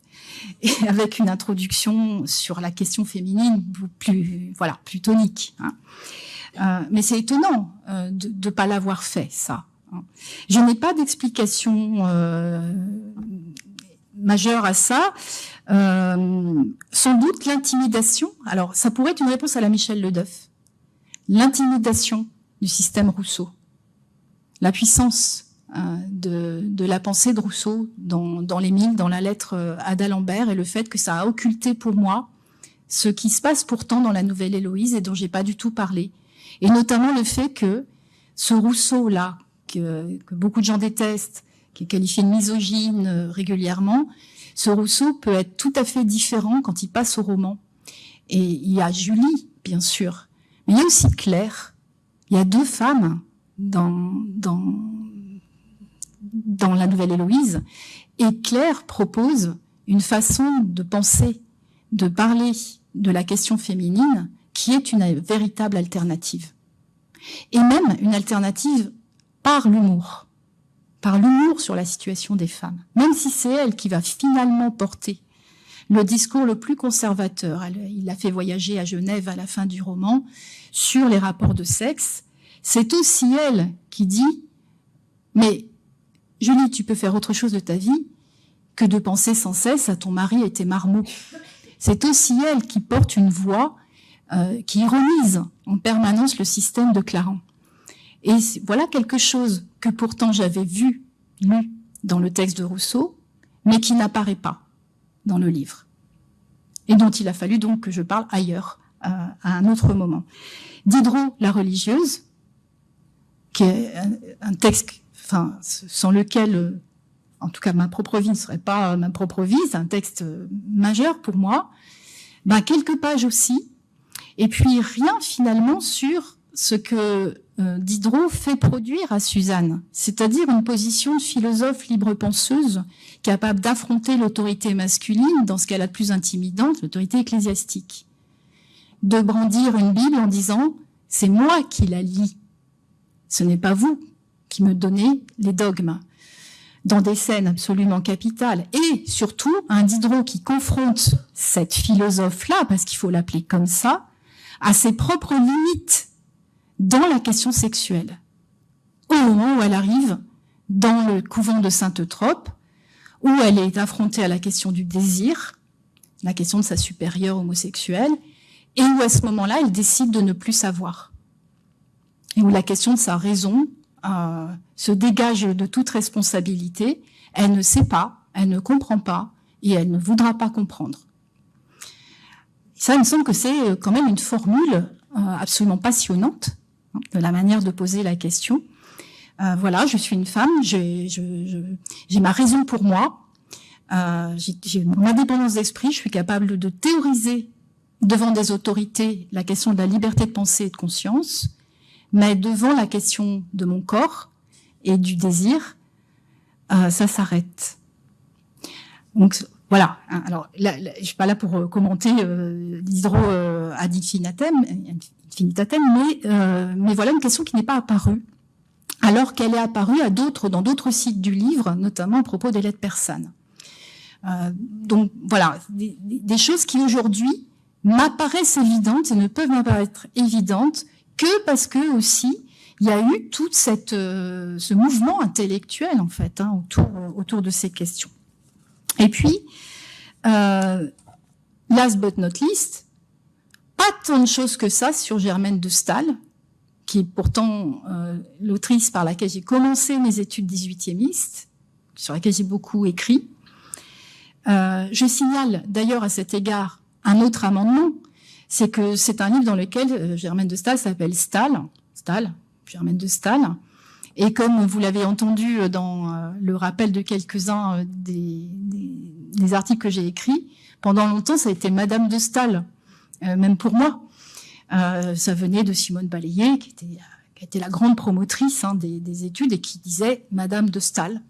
Et avec une introduction sur la question féminine plus tonique. Hein. Mais c'est étonnant de ne pas l'avoir fait, ça. Je n'ai pas d'explication majeure à ça. Sans doute l'intimidation. Alors, ça pourrait être une réponse à la Michel Ledeuf. L'intimidation du système Rousseau. La puissance de la pensée de Rousseau dans l'Émile, dans la lettre à d'Alembert, et le fait que ça a occulté pour moi ce qui se passe pourtant dans la Nouvelle Héloïse et dont j'ai pas du tout parlé. Et notamment le fait que ce Rousseau-là, que beaucoup de gens détestent, qui est qualifié de misogyne régulièrement, ce Rousseau peut être tout à fait différent quand il passe au roman. Et il y a Julie, bien sûr, mais il y a aussi Claire. Il y a deux femmes dans la Nouvelle Héloïse, et Claire propose une façon de penser, de parler de la question féminine qui est une véritable alternative. Et même une alternative par l'humour sur la situation des femmes. Même si c'est elle qui va finalement porter le discours le plus conservateur. Il l'a fait voyager à Genève à la fin du roman sur les rapports de sexe. C'est aussi elle qui dit « Mais Julie, tu peux faire autre chose de ta vie que de penser sans cesse à ton mari et tes marmots. » C'est aussi elle qui porte une voix qui ironise en permanence le système de Clarens. Et voilà quelque chose que pourtant j'avais lu dans le texte de Rousseau, mais qui n'apparaît pas dans le livre. Et dont il a fallu donc que je parle ailleurs, à un autre moment. Diderot, la religieuse, qui est un texte, sans lequel, en tout cas ma propre vie ne serait pas ma propre vie, c'est un texte majeur pour moi, quelques pages aussi, et puis rien finalement sur ce que Diderot fait produire à Suzanne, c'est-à-dire une position de philosophe libre-penseuse capable d'affronter l'autorité masculine dans ce qu'elle a de plus intimidante, l'autorité ecclésiastique, de brandir une Bible en disant « c'est moi qui la lis, ce n'est pas vous qui me donnez les dogmes », dans des scènes absolument capitales, et surtout un Diderot qui confronte cette philosophe-là, parce qu'il faut l'appeler comme ça, à ses propres limites dans la question sexuelle, au moment où elle arrive dans le couvent de Sainte-Eutrope, où elle est affrontée à la question du désir, la question de sa supérieure homosexuelle, et où à ce moment-là, elle décide de ne plus savoir. Et où la question de sa raison se dégage de toute responsabilité, elle ne sait pas, elle ne comprend pas, et elle ne voudra pas comprendre. Ça, il me semble que c'est quand même une formule absolument passionnante, de la manière de poser la question. Voilà, je suis une femme, j'ai ma raison pour moi, j'ai mon indépendance d'esprit, je suis capable de théoriser devant des autorités la question de la liberté de pensée et de conscience, mais devant la question de mon corps et du désir, ça s'arrête. Donc voilà, alors là, je suis pas là pour commenter Diderot ad infinitum, mais voilà une question qui n'est pas apparue, alors qu'elle est apparue dans d'autres sites du livre, notamment à propos des lettres persanes. Donc voilà, des choses qui aujourd'hui m'apparaissent évidentes et ne peuvent m'apparaître évidentes que parce que aussi il y a eu toute ce mouvement intellectuel en fait autour de ces questions. Et puis, last but not least, pas tant de choses que ça sur Germaine de Staël, qui est pourtant l'autrice par laquelle j'ai commencé mes études 18e-istes, sur laquelle j'ai beaucoup écrit. Je signale d'ailleurs à cet égard un autre amendement, c'est que c'est un livre dans lequel Germaine de Staël s'appelle Germaine de Staël, et comme vous l'avez entendu dans le rappel de quelques-uns des articles que j'ai écrits, pendant longtemps ça a été Madame de Staël, même pour moi. Ça venait de Simone Baillier, qui était la grande promotrice des études et qui disait Madame de Staël.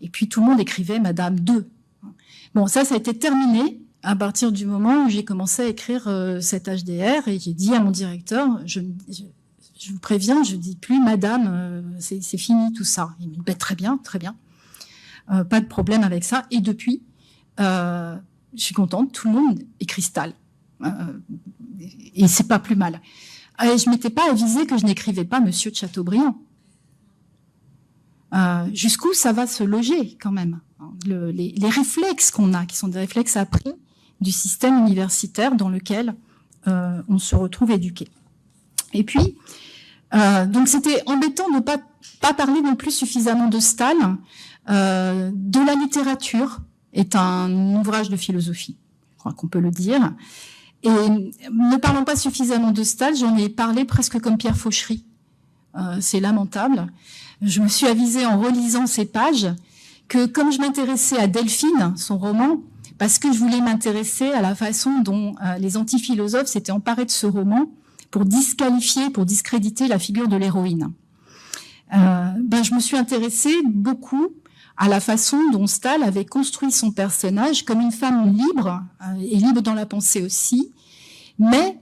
Et puis tout le monde écrivait Madame de. Bon, ça a été terminé à partir du moment où j'ai commencé à écrire cet HDR, et j'ai dit à mon directeur, je vous préviens, je dis plus Madame, c'est fini tout ça. Il me dit très bien, pas de problème avec ça. Et depuis, je suis contente, tout le monde écrit Staël. Et c'est pas plus mal. Et je m'étais pas avisée que je n'écrivais pas Monsieur de Chateaubriand. Jusqu'où ça va se loger quand même. Les réflexes qu'on a, qui sont des réflexes appris du système universitaire dans lequel on se retrouve éduqué. Et puis, Donc c'était embêtant de pas parler non plus suffisamment de Stahl. De la littérature est un ouvrage de philosophie, je crois qu'on peut le dire. Et ne parlons pas suffisamment de Stahl, j'en ai parlé presque comme Pierre Fauchery. C'est lamentable. Je me suis avisée en relisant ces pages que comme je m'intéressais à Delphine, son roman, parce que je voulais m'intéresser à la façon dont les antiphilosophes s'étaient emparés de ce roman pour disqualifier, pour discréditer la figure de l'héroïne. Je me suis intéressée beaucoup à la façon dont Stahl avait construit son personnage comme une femme libre, et libre dans la pensée aussi, mais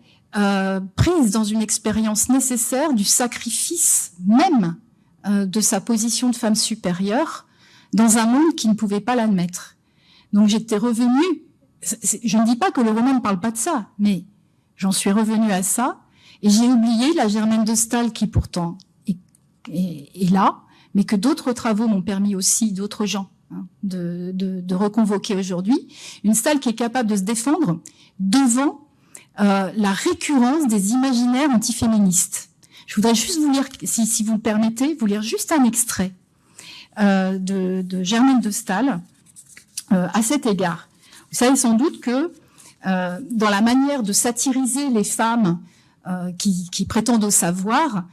prise dans une expérience nécessaire du sacrifice même de sa position de femme supérieure dans un monde qui ne pouvait pas l'admettre. Donc j'étais revenue, je ne dis pas que le roman ne parle pas de ça, mais j'en suis revenue à ça, et j'ai oublié la Germaine de Stahl qui pourtant est là, mais que d'autres travaux m'ont permis aussi, d'autres gens, de reconvoquer aujourd'hui. Une Stahl qui est capable de se défendre devant la récurrence des imaginaires antiféministes. Je voudrais juste vous lire, si vous le permettez, vous lire juste un extrait de Germaine de Stahl à cet égard. Vous savez sans doute que dans la manière de satiriser les femmes qui prétendent au savoir,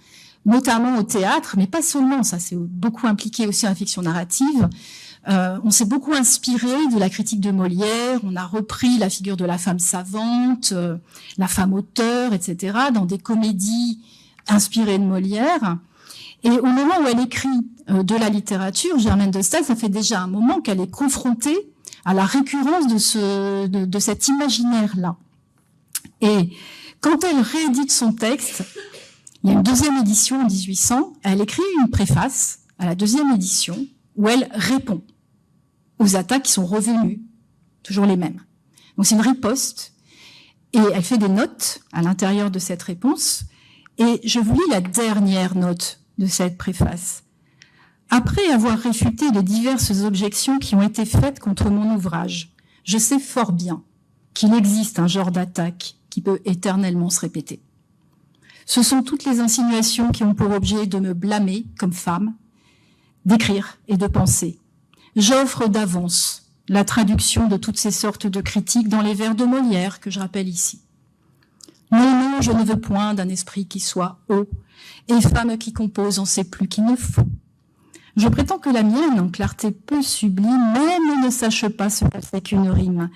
notamment au théâtre, mais pas seulement, ça c'est beaucoup impliqué aussi en fiction narrative. On s'est beaucoup inspiré de la critique de Molière, on a repris la figure de la femme savante, la femme auteur, etc., dans des comédies inspirées de Molière. Et au moment où elle écrit de la littérature, Germaine de Stahl, ça fait déjà un moment qu'elle est confrontée à la récurrence de cet imaginaire-là. Et quand elle réédite son texte, il y a une deuxième édition en 1800, elle écrit une préface à la deuxième édition où elle répond aux attaques qui sont revenues, toujours les mêmes. Donc c'est une riposte, et elle fait des notes à l'intérieur de cette réponse, et je vous lis la dernière note de cette préface. Après avoir réfuté les diverses objections qui ont été faites contre mon ouvrage, je sais fort bien qu'il existe un genre d'attaque qui peut éternellement se répéter. Ce sont toutes les insinuations qui ont pour objet de me blâmer comme femme, d'écrire et de penser. J'offre d'avance la traduction de toutes ces sortes de critiques dans les vers de Molière que je rappelle ici. Non, je ne veux point d'un esprit qui soit haut, et femme qui compose en sait plus qu'il ne faut. Je prétends que la mienne, en clarté peu sublime, même ne sache pas ce que c'est qu'une rime,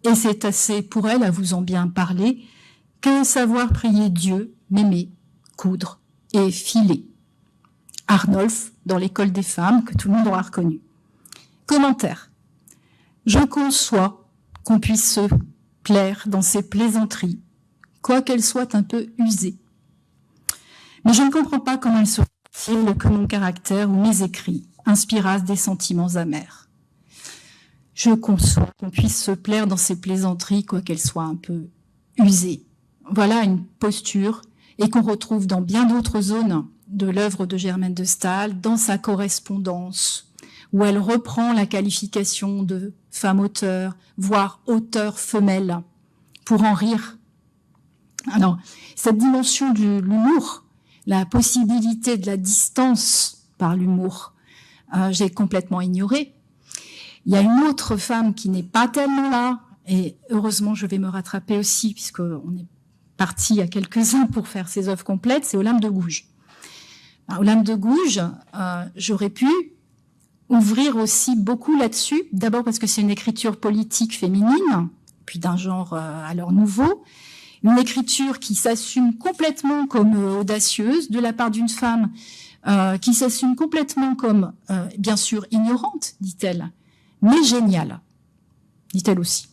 et c'est assez pour elle à vous en bien parler, que savoir prier Dieu, m'aimer, coudre et filer. Arnolphe, dans l'école des femmes, que tout le monde aura reconnu. Commentaire. Je conçois qu'on puisse se plaire dans ces plaisanteries, quoiqu'elles soient un peu usées. Mais je ne comprends pas comment il serait possible que mon caractère ou mes écrits inspirassent des sentiments amers. Je conçois qu'on puisse se plaire dans ces plaisanteries, quoiqu'elles soient un peu usées. Voilà une posture et qu'on retrouve dans bien d'autres zones de l'œuvre de Germaine de Stahl, dans sa correspondance, où elle reprend la qualification de femme auteur, voire auteur femelle, pour en rire. Alors, cette dimension de l'humour, la possibilité de la distance par l'humour, j'ai complètement ignoré. Il y a une autre femme qui n'est pas tellement là, et heureusement je vais me rattraper aussi, puisqu'on est parti il y a quelques-uns pour faire ces œuvres complètes, c'est Olympe de Gouges. Olympe de Gouges, j'aurais pu ouvrir aussi beaucoup là-dessus, d'abord parce que c'est une écriture politique féminine, puis d'un genre alors nouveau, une écriture qui s'assume complètement comme audacieuse de la part d'une femme, qui s'assume complètement comme, bien sûr, ignorante, dit-elle, mais géniale, dit-elle aussi.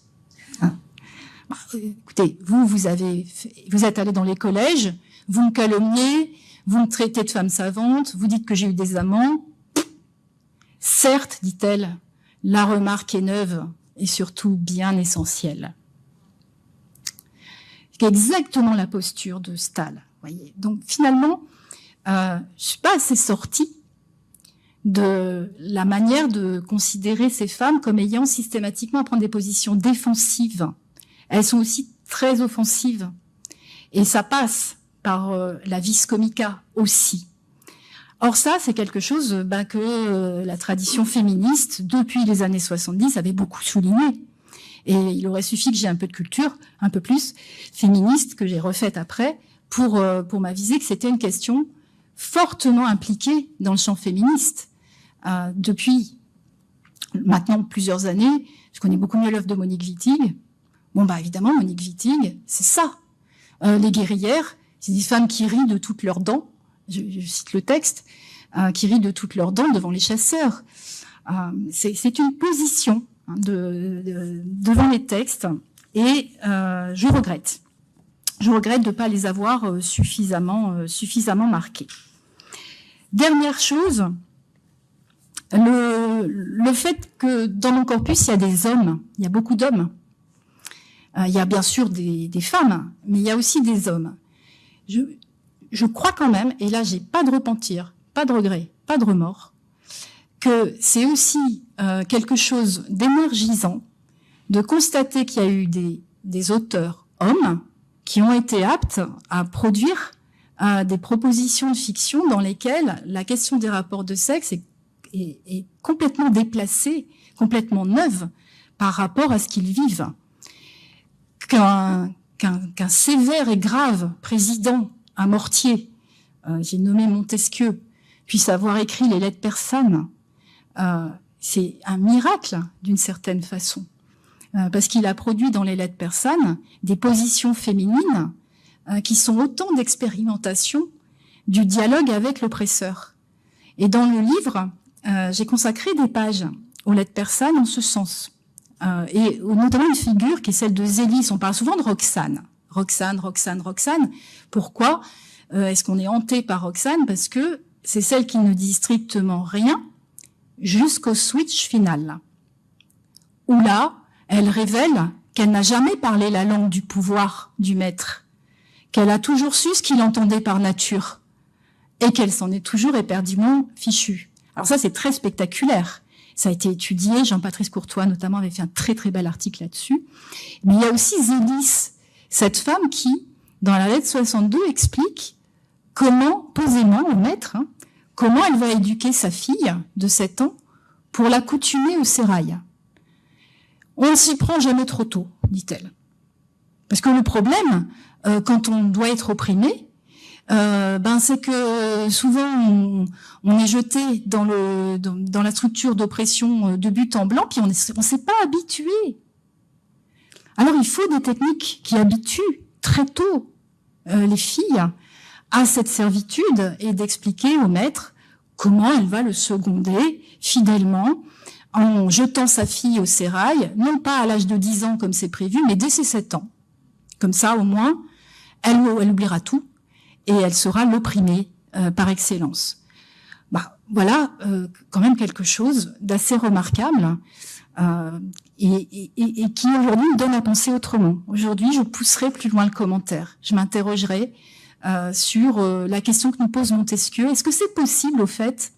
Écoutez, vous êtes allé dans les collèges, vous me calomniez, vous me traitez de femme savante, vous dites que j'ai eu des amants. Certes, dit-elle, la remarque est neuve et surtout bien essentielle. C'est exactement la posture de Stahl. Voyez. Donc finalement, je ne suis pas assez sortie de la manière de considérer ces femmes comme ayant systématiquement à prendre des positions défensives. Elles sont aussi très offensives. Et ça passe par la vis comica aussi. Or ça, c'est quelque chose que la tradition féministe, depuis les années 70, avait beaucoup souligné. Et il aurait suffi que j'ai un peu de culture, un peu plus féministe, que j'ai refaite après, pour m'aviser que c'était une question fortement impliquée dans le champ féministe. Depuis maintenant plusieurs années, je connais beaucoup mieux l'œuvre de Monique Wittig. Évidemment, Monique Wittig, c'est ça. Les guerrières, c'est des femmes qui rient de toutes leurs dents. Je cite le texte, qui rient de toutes leurs dents devant les chasseurs. C'est une position devant les textes, et je regrette de ne pas les avoir suffisamment marqués. Dernière chose, le fait que dans mon corpus, il y a des hommes, il y a beaucoup d'hommes. Il y a bien sûr des femmes, mais il y a aussi des hommes. Je crois quand même, et là j'ai pas de repentir, pas de regret, pas de remords, que c'est aussi quelque chose d'énergisant de constater qu'il y a eu des auteurs hommes qui ont été aptes à produire des propositions de fiction dans lesquelles la question des rapports de sexe est complètement déplacée, complètement neuve par rapport à ce qu'ils vivent. Qu'un sévère et grave président, un Mortier, j'ai nommé Montesquieu, puisse avoir écrit les lettres persanes, c'est un miracle d'une certaine façon, parce qu'il a produit dans les lettres persanes des positions féminines qui sont autant d'expérimentations du dialogue avec l'oppresseur. Et dans le livre, j'ai consacré des pages aux lettres persanes en ce sens. Et notamment une figure qui est celle de Zélis. On parle souvent de Roxane. Roxane. Pourquoi est-ce qu'on est hanté par Roxane? Parce que c'est celle qui ne dit strictement rien jusqu'au switch final, où là, elle révèle qu'elle n'a jamais parlé la langue du pouvoir du maître, qu'elle a toujours su ce qu'il entendait par nature, et qu'elle s'en est toujours éperdument fichue. Alors ça, c'est très spectaculaire. Ça a été étudié, Jean-Patrice Courtois notamment avait fait un très très bel article là-dessus. Mais il y a aussi Zélis, cette femme qui, dans la lettre 62, explique comment, posément au maître, comment elle va éduquer sa fille de 7 ans pour l'accoutumer au sérail. On ne s'y prend jamais trop tôt, dit-elle. Parce que le problème, quand on doit être opprimé, c'est que souvent on est jeté dans la structure d'oppression de but en blanc, puis on s'est pas habitué. Alors il faut des techniques qui habituent très tôt les filles à cette servitude et d'expliquer au maître comment elle va le seconder fidèlement en jetant sa fille au sérail, non pas à l'âge de 10 ans comme c'est prévu, mais dès ses 7 ans. Comme ça, au moins, elle oubliera tout et elle sera l'opprimée par excellence. Voilà quand même quelque chose d'assez remarquable et qui aujourd'hui me donne à penser autrement. Aujourd'hui, je pousserai plus loin le commentaire. Je m'interrogerai sur la question que nous pose Montesquieu. Est-ce que c'est possible, au fait,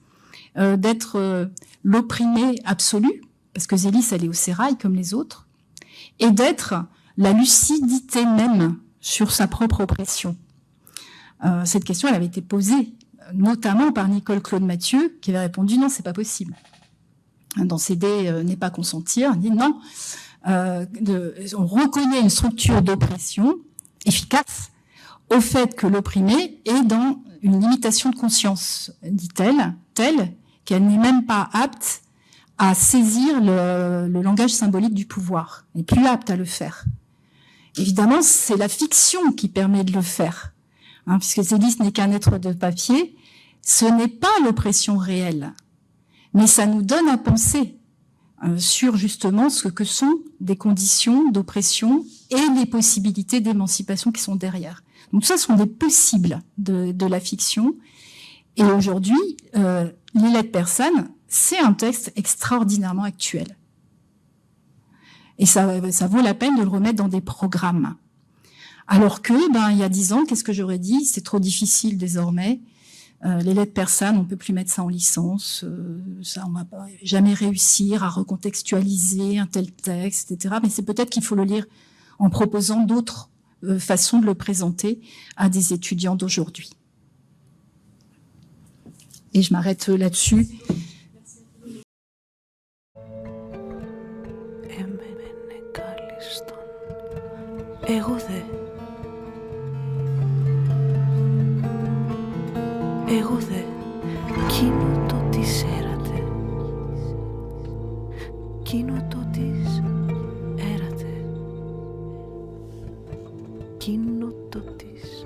d'être l'opprimé absolu, parce que Zélis, elle est au sérail comme les autres, et d'être la lucidité même sur sa propre oppression? Cette question, elle avait été posée notamment par Nicole Claude Mathieu, qui avait répondu non, c'est pas possible. Dans CD n'est pas consentir, elle dit non, on reconnaît une structure d'oppression efficace au fait que l'opprimé est dans une limitation de conscience, dit-elle, telle qu'elle n'est même pas apte à saisir le langage symbolique du pouvoir, elle n'est plus apte à le faire. Évidemment, c'est la fiction qui permet de le faire, puisque Zélis n'est qu'un être de papier, ce n'est pas l'oppression réelle, mais ça nous donne à penser sur justement ce que sont des conditions d'oppression et les possibilités d'émancipation qui sont derrière. Donc ça, ce sont des possibles de la fiction. Et aujourd'hui, les lettres persanes, c'est un texte extraordinairement actuel. Et ça vaut la peine de le remettre dans des programmes. Alors que, il y a 10 ans, qu'est-ce que j'aurais dit? C'est trop difficile désormais. Les lettres persanes, on peut plus mettre ça en licence. Ça, on va jamais réussir à recontextualiser un tel texte, etc. Mais c'est peut-être qu'il faut le lire en proposant d'autres façon de le présenter à des étudiants d'aujourd'hui. Et je m'arrête là-dessus. Εγώ δε, εκείνο το της έρατε, εκείνο το της έρατε, εκείνο το της